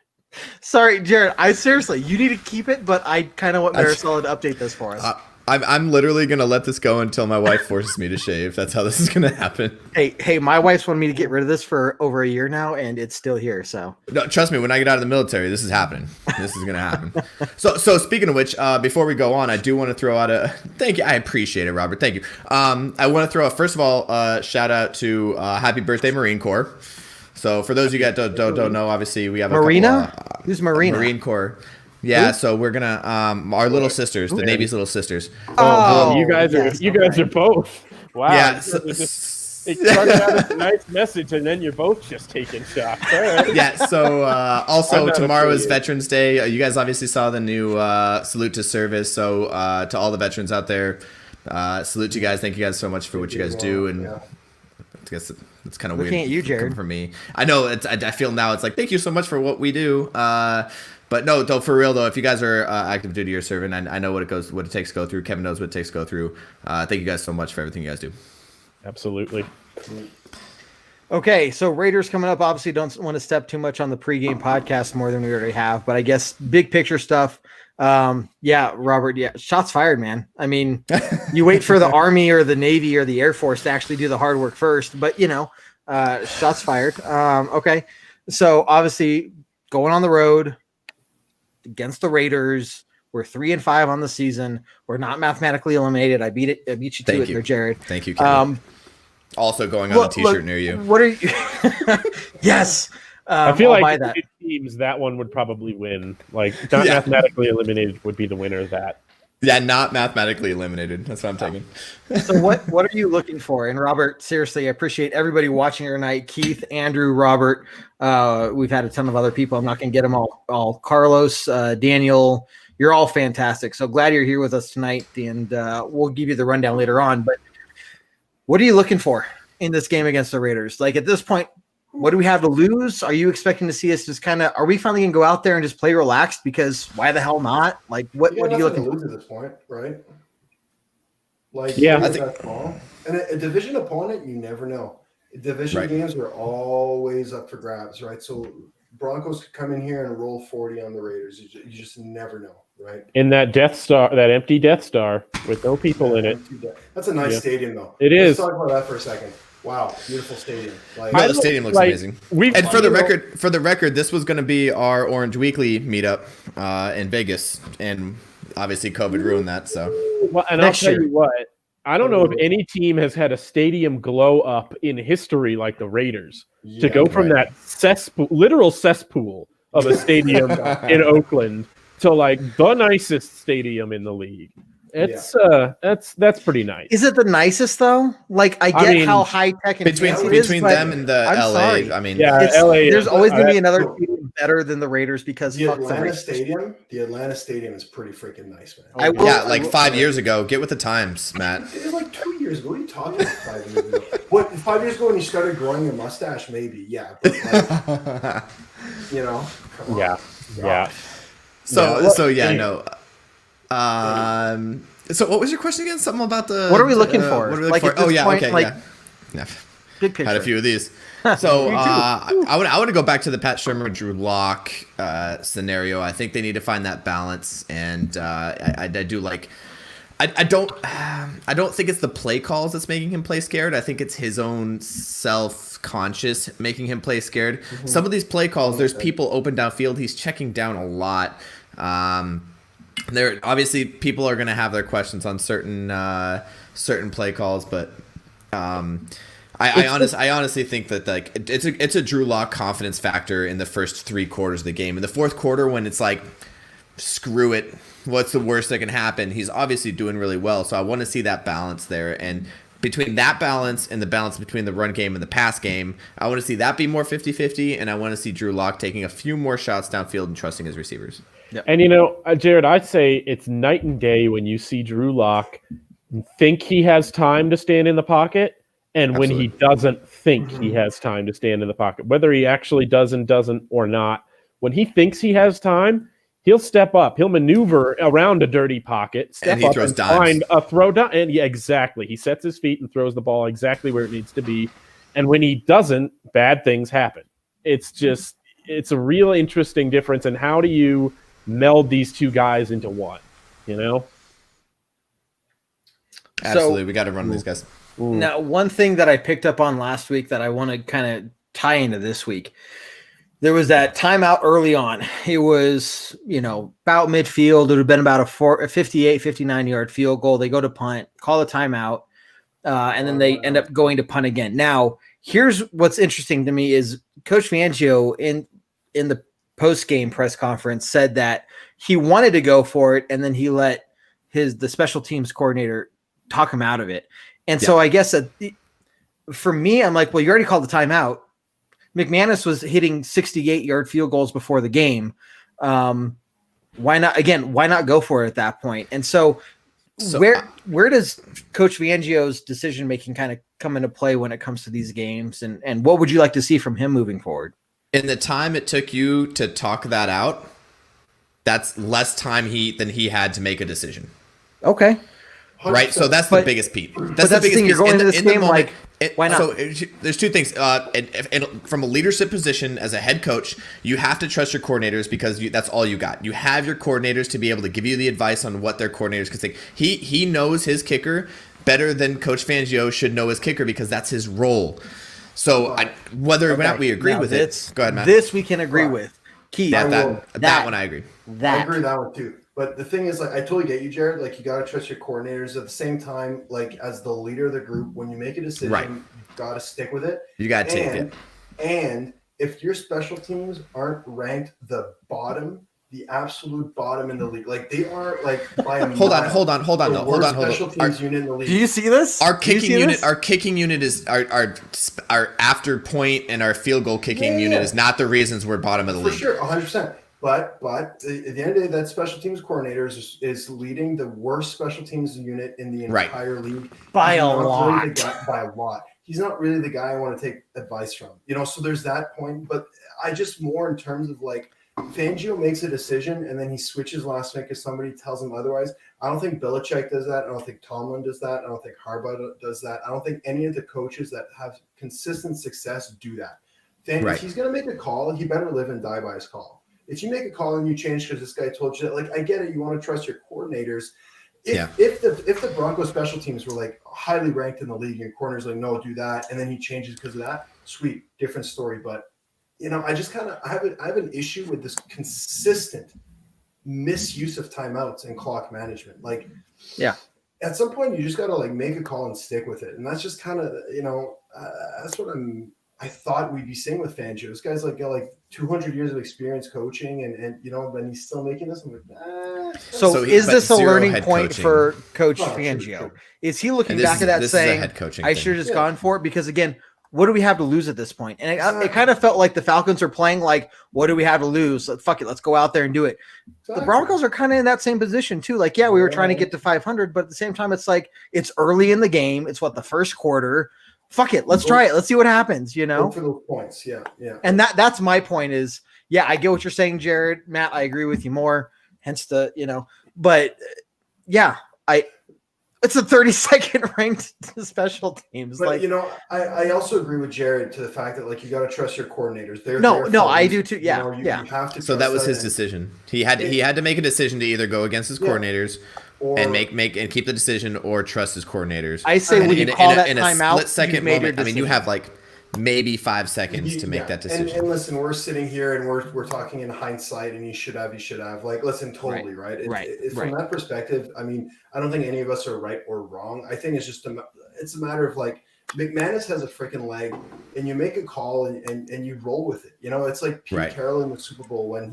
Sorry, Jared. You need to keep it, but I kind of want Marisol to update this for us. I'm literally gonna let this go until my wife forces me to shave. That's how this is gonna happen. Hey, my wife's wanted me to get rid of this for over a year now, and it's still here. So no, trust me, when I get out of the military, this is happening. This is gonna happen. So speaking of which, before we go on, I do want to throw out a thank you. I appreciate it, Robert. Thank you. I want to throw out first of all, shout out to Happy Birthday Marine Corps. So for those of you guys don't know, obviously we have Marina. Who's Marina? Marine Corps. Yeah, so we're gonna our little sisters, the Navy's little sisters. Oh, you guys are both. Wow. Yeah. It started out as a nice message, and then you're both just taking shots. All right. Yeah. So also tomorrow is Veterans Day. You guys obviously saw the new salute to service. So to all the veterans out there, salute to you guys. Thank you guys so much for what you guys do. And I guess it's kind of weird. Looking at you, Jared. For me, I know I feel now it's like thank you so much for what we do. But no, though, for real though, if you guys are active duty or serving, I know what it takes to go through. Kevin knows what it takes to go through. Thank you guys so much for everything you guys do. Absolutely. Okay, so Raiders coming up. Obviously, don't want to step too much on the pregame podcast more than we already have. But I guess big picture stuff. Yeah, Robert. Yeah, shots fired, man. I mean, you wait for the Army or the Navy or the Air Force to actually do the hard work first. But shots fired. Okay, so obviously going on the road against the Raiders. We're 3-5 on the season. We're not mathematically eliminated. I beat you to it there, Jared. Thank you, Kevin. Also going on a T-shirt near you. What are you? Yes. I feel like it seems that one would probably win. Like not mathematically eliminated would be the winner of that. Yeah, not mathematically eliminated. That's what I'm taking. So what are you looking for? And Robert, seriously, I appreciate everybody watching here tonight. Keith, Andrew, Robert. We've had a ton of other people. I'm not going to get them all. Carlos, Daniel, you're all fantastic. So glad you're here with us tonight. And we'll give you the rundown later on. But what are you looking for in this game against the Raiders? Like at this point, what do we have to lose? Are you expecting to see us just are we finally going to go out there and just play relaxed? Because why the hell not? Like, what are you looking for? At this point, right? Like, I think, and a division opponent, you never know. Division games are always up for grabs, right? So Broncos could come in here and roll 40 on the Raiders. You just never know, right? In that Death Star, that empty Death Star with no people in it. That's a nice stadium, though. It is. Let's talk about that for a second. Wow, beautiful stadium. The stadium looks amazing. And for the record, this was going to be our Orange Weekly meetup in Vegas, and obviously COVID ruined that. So, well, and I'll tell you what, I don't know if any team has had a stadium glow up in history like the Raiders to go from that literal cesspool of a stadium in Oakland to like the nicest stadium in the league. It's that's pretty nice. Is it the nicest though? Like I get how high tech and between them and the LA. Sorry. I mean, LA. There's always going to be another team better than the Raiders because the Atlanta Stadium. The Atlanta Stadium is pretty freaking nice, man. Like 5 years ago. Get with the times, Matt. It was like 2 years ago. What are you talking about? 5 years ago? What 5 years ago when you started growing your mustache? Maybe, yeah. But like, come on. Yeah. So what was your question again? Something about the what are we looking for? What are we looking for? Oh yeah, okay, yeah. Big picture. Had a few of these. So I want to go back to the Pat Shermer, Drew Lock scenario. I think they need to find that balance, and I do like. I don't think it's the play calls that's making him play scared. I think it's his own self-conscious making him play scared. Mm-hmm. Some of these play calls, there's people open downfield. He's checking down a lot. There obviously people are going to have their questions on certain play calls, but I honestly think that like it's a Drew Lock confidence factor in the first 3 quarters of the game. In the fourth quarter, when it's like, screw it, what's the worst that can happen? He's obviously doing really well, so I want to see that balance there. And between that balance and the balance between the run game and the pass game, I want to see that be more 50-50, and I want to see Drew Lock taking a few more shots downfield and trusting his receivers. Yep. And, Jared, I'd say it's night and day when you see Drew Lock think he has time to stand in the pocket and when he doesn't think he has time to stand in the pocket. Whether he actually doesn't or not, when he thinks he has time, he'll step up. He'll maneuver around a dirty pocket, step up and find a throw down. And yeah, exactly. He sets his feet and throws the ball exactly where it needs to be. And when he doesn't, bad things happen. It's a real interesting difference. And how do you meld these two guys into one? You know? Absolutely. We got to run these guys. Now, one thing that I picked up on last week that I want to kind of tie into this week, there was that timeout early on. It was, about midfield. It would have been about a 58, 59-yard field goal. They go to punt, call a timeout, and then they end up going to punt again. Now, here's what's interesting to me is Coach Fangio in the post-game press conference said that he wanted to go for it, and then he let the special teams coordinator talk him out of it. And so I guess for me, I'm like, well, you already called the timeout. McManus was hitting 68-yard field goals before the game. Why not go for it at that point? And so where does Coach Fangio's decision-making kind of come into play when it comes to these games? And what would you like to see from him moving forward? In the time it took you to talk that out, that's less time than he had to make a decision. Okay. Right, so that's the biggest piece. That's the biggest piece. You're going into this game like, why not? So there's two things. And from a leadership position as a head coach, you have to trust your coordinators because that's all you got. You have your coordinators to be able to give you the advice on what their coordinators can think. He knows his kicker better than Coach Fangio should know his kicker because that's his role. So whether or not we agree with it, go ahead, Matt. This we can agree with. Keith, that one I agree. I agree with that one too. But the thing is, like, I totally get you, Jared. Like, you got to trust your coordinators. At the same time, like, as the leader of the group, when you make a decision, you've got to stick with it. You got to take it. And if your special teams aren't ranked the absolute bottom in the league, like they are, like, by a hold on. Special teams unit in the league. Do you see this? Our kicking unit is our after point and our field goal kicking unit is not the reasons we're bottom of the league. For sure, 100%. But at the end of the day, that special teams coordinator is leading the worst special teams unit in the entire league by a lot. By a lot. He's not really the guy I want to take advice from. So there's that point. But I just more in terms of like Fangio makes a decision and then he switches last minute because somebody tells him otherwise. I don't think Belichick does that. I don't think Tomlin does that. I don't think Harbaugh does that. I don't think any of the coaches that have consistent success do that. If he's going to make a call, he better live and die by his call. If you make a call and you change because this guy told you that, like, I get it. You want to trust your coordinators. If the Broncos special teams were like highly ranked in the league and corners like, no, do that. And then he changes because of that. Sweet. Different story. But, I just kind of, I have an issue with this consistent misuse of timeouts and clock management. Like, at some point you just got to like make a call and stick with it. And that's just kind of, that's what I thought we'd be seeing with Fangio. This guy's like got like 200 years of experience coaching, and then he's still making this. I'm like, So is this a learning point for Coach Fangio? Is he looking back at that saying, I should have just gone for it? Because again, what do we have to lose at this point? And it kind of felt like the Falcons are playing like, what do we have to lose? Fuck it, let's go out there and do it. Exactly. The Broncos are kind of in that same position too. Like, we were trying to get to 500, but at the same time, it's like it's early in the game. It's the first quarter. Fuck it. Let's try it. Let's see what happens, For those points. Yeah. And that's my point is, I get what you're saying, Jared. Matt, I agree with you more. Hence but It's a 32nd ranked special teams. But Like, I also agree with Jared to the fact that like you got to trust your coordinators. They're no, there for I you. do too. Yeah, You yeah. have to. So that trust was his and- decision. He had to make a decision to either go against his coordinators and make and keep the decision, or trust his coordinators. I say when you call that timeout, split second you've made your moment. I mean, you decision. have like maybe 5 seconds to make that decision. And listen, we're sitting here and we're talking in hindsight, and you should have. Like, listen, totally right. From that perspective, I mean, I don't think any of us are right or wrong. I think it's just it's a matter of like McManus has a freaking leg, and you make a call and you roll with it. It's like Pete Carroll in the Super Bowl when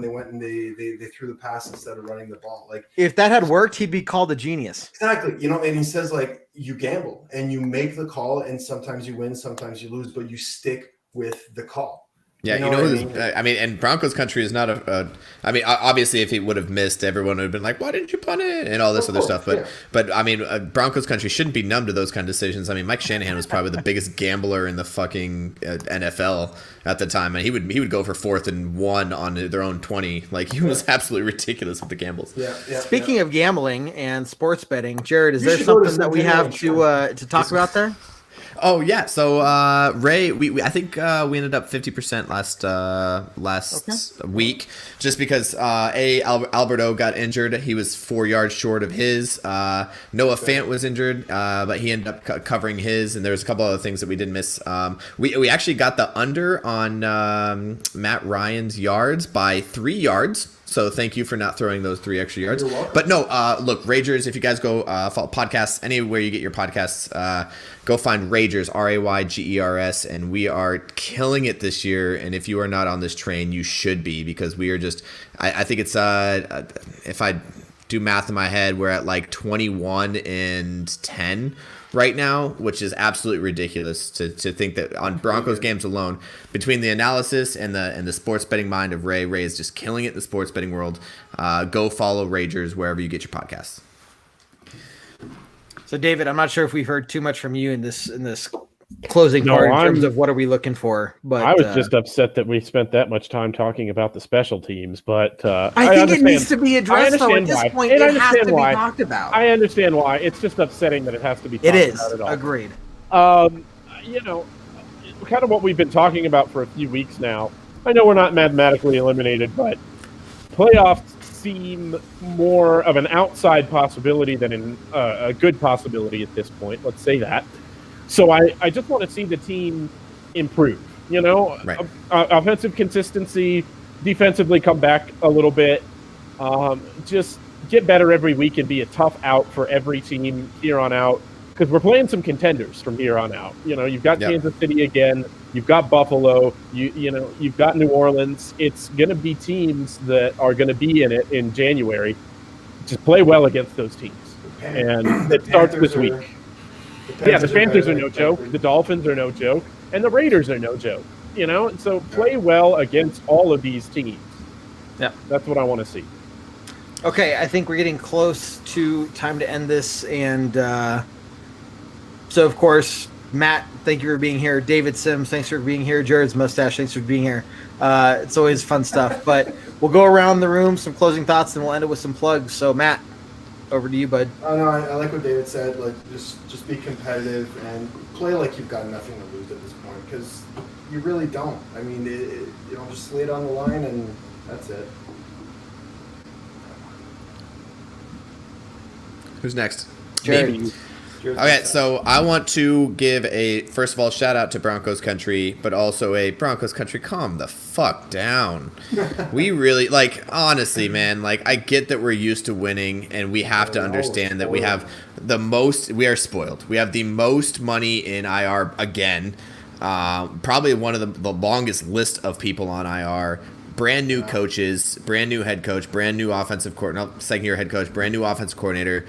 they went and they threw the pass instead of running the ball. Like, if that had worked, he'd be called a genius. Exactly. And he says like you gamble and you make the call, and sometimes you win, sometimes you lose, but you stick with the call. Yeah, I mean, and Broncos country is not I mean, obviously, if he would have missed, everyone would have been like, "Why didn't you punt it?" and all this other stuff. But I mean, Broncos country shouldn't be numb to those kind of decisions. I mean, Mike Shanahan was probably the biggest gambler in the fucking NFL at the time, and he would go for 4th and 1 on their own 20. Like, he was absolutely ridiculous with the gambles. Yeah. Speaking of gambling and sports betting, Jared, is there something that we have to talk about there? Oh yeah, so Ray, I think we ended up 50% last week, just because Alberto got injured. He was 4 yards short of his. Noah Fant was injured, but he ended up covering his, and there was a couple other things that we didn't miss. We actually got the under on Matt Ryan's yards by 3 yards. So thank you for not throwing those 3 extra yards. But no, look, Ragers, if you guys go follow podcasts, anywhere you get your podcasts, go find Ragers, Raygers, and we are killing it this year. And if you are not on this train, you should be, because we are just, I think it's, if I do math in my head, we're at like 21-10 right now, which is absolutely ridiculous to think that on Broncos games alone, between the analysis and the sports betting mind of Ray is just killing it in the sports betting world. Go follow Ragers wherever you get your podcasts. So, David, I'm not sure if we've heard too much from you in this closing part in terms of what are we looking for. But I was just upset that we spent that much time talking about the special teams. But I think it needs to be addressed. Though, at this point, it has to be talked about. I understand why. It's just upsetting that it has to be talked about at all. Agreed. Kind of what we've been talking about for a few weeks now. I know we're not mathematically eliminated, but playoffs seem more of an outside possibility than a good possibility at this point. Let's say that. So I just want to see the team improve, offensive consistency, defensively come back a little bit, just get better every week and be a tough out for every team here on out, because we're playing some contenders from here on out. You've got Kansas City again, you've got Buffalo, you've got New Orleans. It's going to be teams that are going to be in it in January. Just play well against those teams. And it starts this week. The Panthers are no joke. The Dolphins are no joke. And the Raiders are no joke. So play well against all of these teams. Yeah. That's what I want to see. Okay, I think we're getting close to time to end this. And so, of course, Matt, thank you for being here. David Sims, thanks for being here. Jared's mustache, thanks for being here. It's always fun stuff. But we'll go around the room, some closing thoughts, and we'll end it with some plugs. So, Matt, over to you, bud. I like what David said. Like, just be competitive and play like you've got nothing to lose at this point, because you really don't. I mean, just lay it on the line and that's it. Who's next? Jared. Okay, so I want to give first of all, shout out to Broncos country, but also a Broncos country, calm the fuck down. We really, honestly, man, I get that we're used to winning, and we have to understand that we have we are spoiled. We have the most money in IR again, probably one of the longest list of people on IR. Brand new coaches, brand new head coach, brand new offensive coordinator, second-year head coach, brand new offensive coordinator,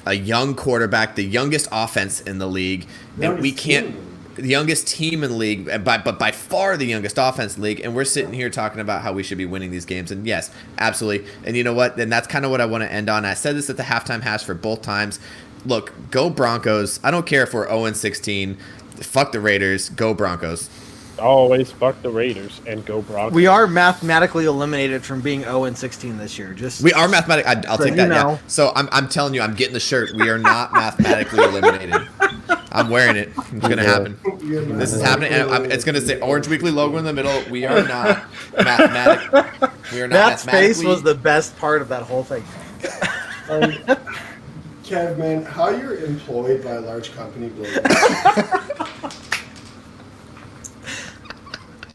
a young quarterback, the youngest offense in the league, and the youngest team in the league, but by far the youngest offense in the league, and we're sitting here talking about how we should be winning these games, and yes, absolutely, and you know what, and that's kind of what I want to end on. I said this at the halftime hash for both times. Look, go Broncos. I don't care if we're 0-16. Fuck the Raiders. Go Broncos. Always fuck the Raiders and go Broncos. We are mathematically eliminated from being 0-16 this year. We are mathematically. I'll take that. know. Yeah. So I'm telling you, I'm getting the shirt. We are not mathematically eliminated. I'm wearing it. It's gonna happen. This is happening. And it's gonna say Orange Weekly logo in the middle. We are not mathematic. We are not Matt's face mathematically. was the best part of that whole thing. Kev, man, how you're employed by a large company blows my mind.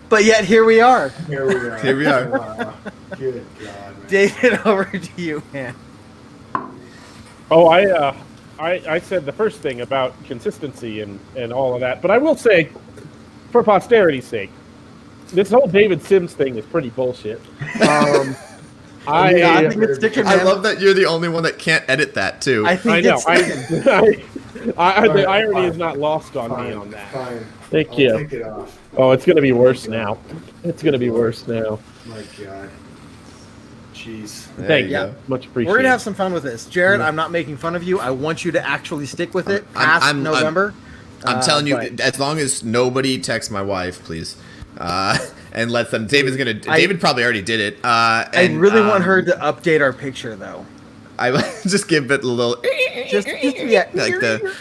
But yet here we are. Here we are. Here we are. Good God, man. David, over to you, man. Oh, I said the first thing about consistency and all of that, but I will say, for posterity's sake, this whole David Sims thing is pretty bullshit. I think it's sticking, I man. love that you're the only one that can't edit that too. I think I know. it's sticking. The irony fine. is not lost on me on that. Fine. Thank I'll you. take it off. Oh, it's gonna be worse now. It's gonna be worse now. My God. Jeez. There Thank you you. go. Much appreciated. We're gonna have some fun with this, Jared. I'm not making fun of you. I want you to actually stick with it past November. I'm telling you, but- as long as nobody texts my wife, please, and let them. David probably already did it. I really want her to update our picture, though. I just give it a little, Just yeah. like the.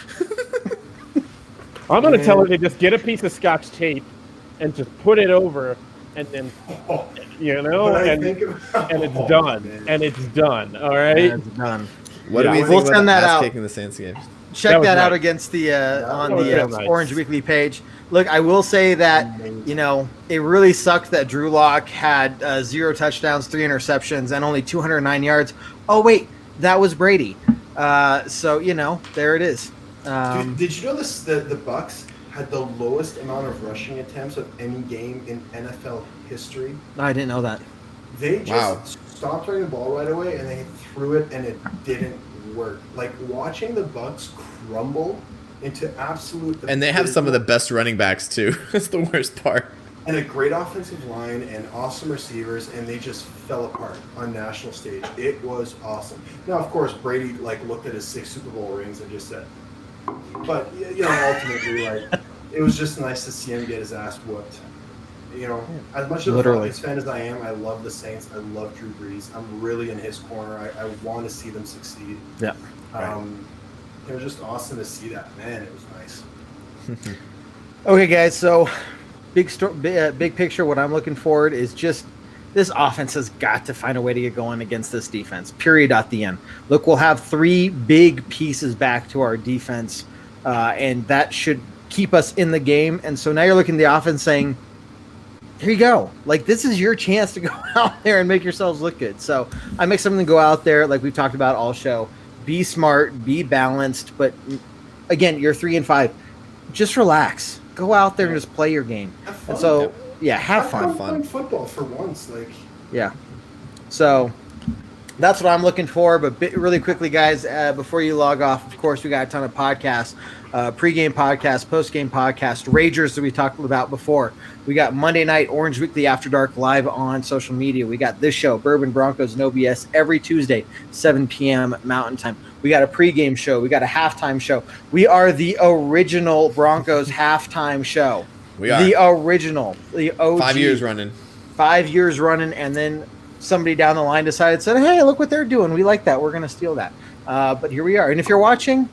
I'm gonna tell her to just get a piece of Scotch tape and just put it over, and then and it's done, man. and it's done. All right. It's done. What do we Yeah. think We'll about send that ass out. kicking the Saints games? Check That was that out nice. against the on That was the real nice. Orange Weekly page. Look, I will say that it really sucked that Drew Lock had 0 touchdowns, 3 interceptions, and only 209 yards. Oh wait, that was Brady. So there it is. Dude, did you know this? The Bucks had the lowest amount of rushing attempts of any game in NFL history. I didn't know that. They just Wow. stopped running the ball right away, and they threw it, and it didn't work. Like watching the Bucks crumble into absolute. And they have some of the best running backs too. That's the worst part. and a great offensive line and awesome receivers, and they just fell apart on national stage. It was awesome. Now, of course, Brady looked at his 6 Super Bowl rings and just said, but ultimately, it was just nice to see him get his ass whooped. As much of a Falcons fan as I am, I love the Saints. I love Drew Brees. I'm really in his corner. I want to see them succeed. Yeah. It was just awesome to see that. Man, it was nice. Okay, guys. So, big picture. What I'm looking forward is just this offense has got to find a way to get going against this defense. Period. At the end. Look, we'll have 3 big pieces back to our defense, and that should keep us in the game. And so now you're looking at the offense saying, here you go. This is your chance to go out there and make yourselves look good. So I make something to go out there, like we've talked about all show. Be smart, be balanced. But again, you're 3-5. Just relax. Go out there and just play your game. Have fun. And so, have fun. Fun football for once. Yeah. So that's what I'm looking for. But really quickly, guys, before you log off, of course, we got a ton of podcasts. Pre-game podcast, post-game podcast, Ragers that we talked about before. We got Monday night Orange Weekly After Dark live on social media. We got this show, Bourbon, Broncos, No BS, every Tuesday, 7 p.m. Mountain Time. We got a pre-game show. We got a halftime show. We are the original Broncos halftime show. We are. The original. The OG. 5 years running. 5 years running, and then somebody down the line said, hey, look what they're doing. We like that. We're going to steal that. But here we are. And if you're watching,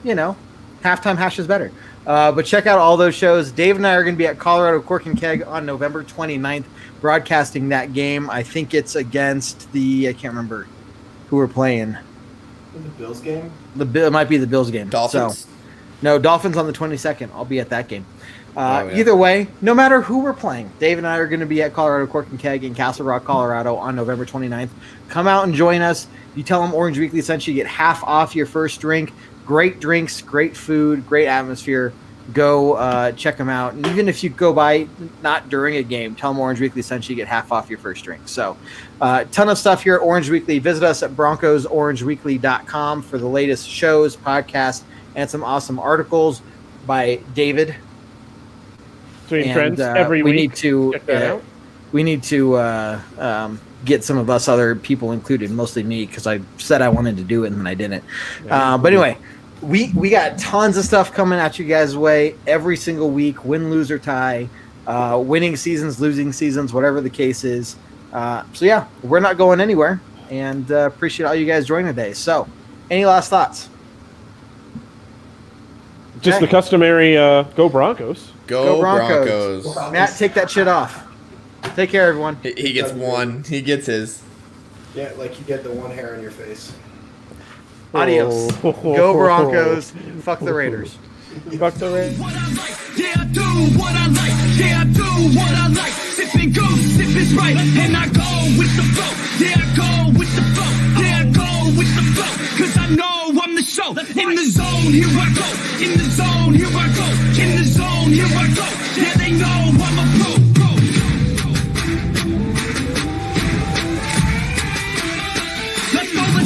halftime hash is better. But check out all those shows. Dave and I are going to be at Colorado Cork and Keg on November 29th, broadcasting that game. I think it's against I can't remember who we're playing. The Bills game? It might be the Bills game. Dolphins? So, no, Dolphins on the 22nd. I'll be at that game. Yeah. Either way, no matter who we're playing, Dave and I are going to be at Colorado Cork and Keg in Castle Rock, Colorado on November 29th. Come out and join us. You tell them Orange Weekly sent you, get half off your first drink. Great drinks, great food, great atmosphere. Go check them out. And even if you go by not during a game, tell them Orange Weekly sent you, get half off your first drink. So ton of stuff here at Orange Weekly. Visit us at BroncosOrangeWeekly.com for the latest shows, podcasts, and some awesome articles by David. Between friends every week. We need to get some of us other people included, mostly me, because I said I wanted to do it and then I didn't. But anyway, we got tons of stuff coming at you guys' way every single week, win, lose, or tie. winning seasons, losing seasons, whatever the case is. So yeah, we're not going anywhere, and appreciate all you guys joining today. So, any last thoughts? Just the customary go Broncos. Go Broncos. Matt, take that shit off. Take care, everyone. He gets one. He gets his. Yeah, like you get the one hair on your face. Adios. Go Broncos. Fuck the Raiders. Fuck the Raiders. What I like, yeah, I do what I like, yeah, I do what I like. Sipping goose, sip is right, and I go with the flow, yeah, I go with the flow, yeah, I go with the flow, cause I know I'm the show. In the zone, here I go, in the zone, here I go, in the zone, here I go, yeah, they know I'm a pro.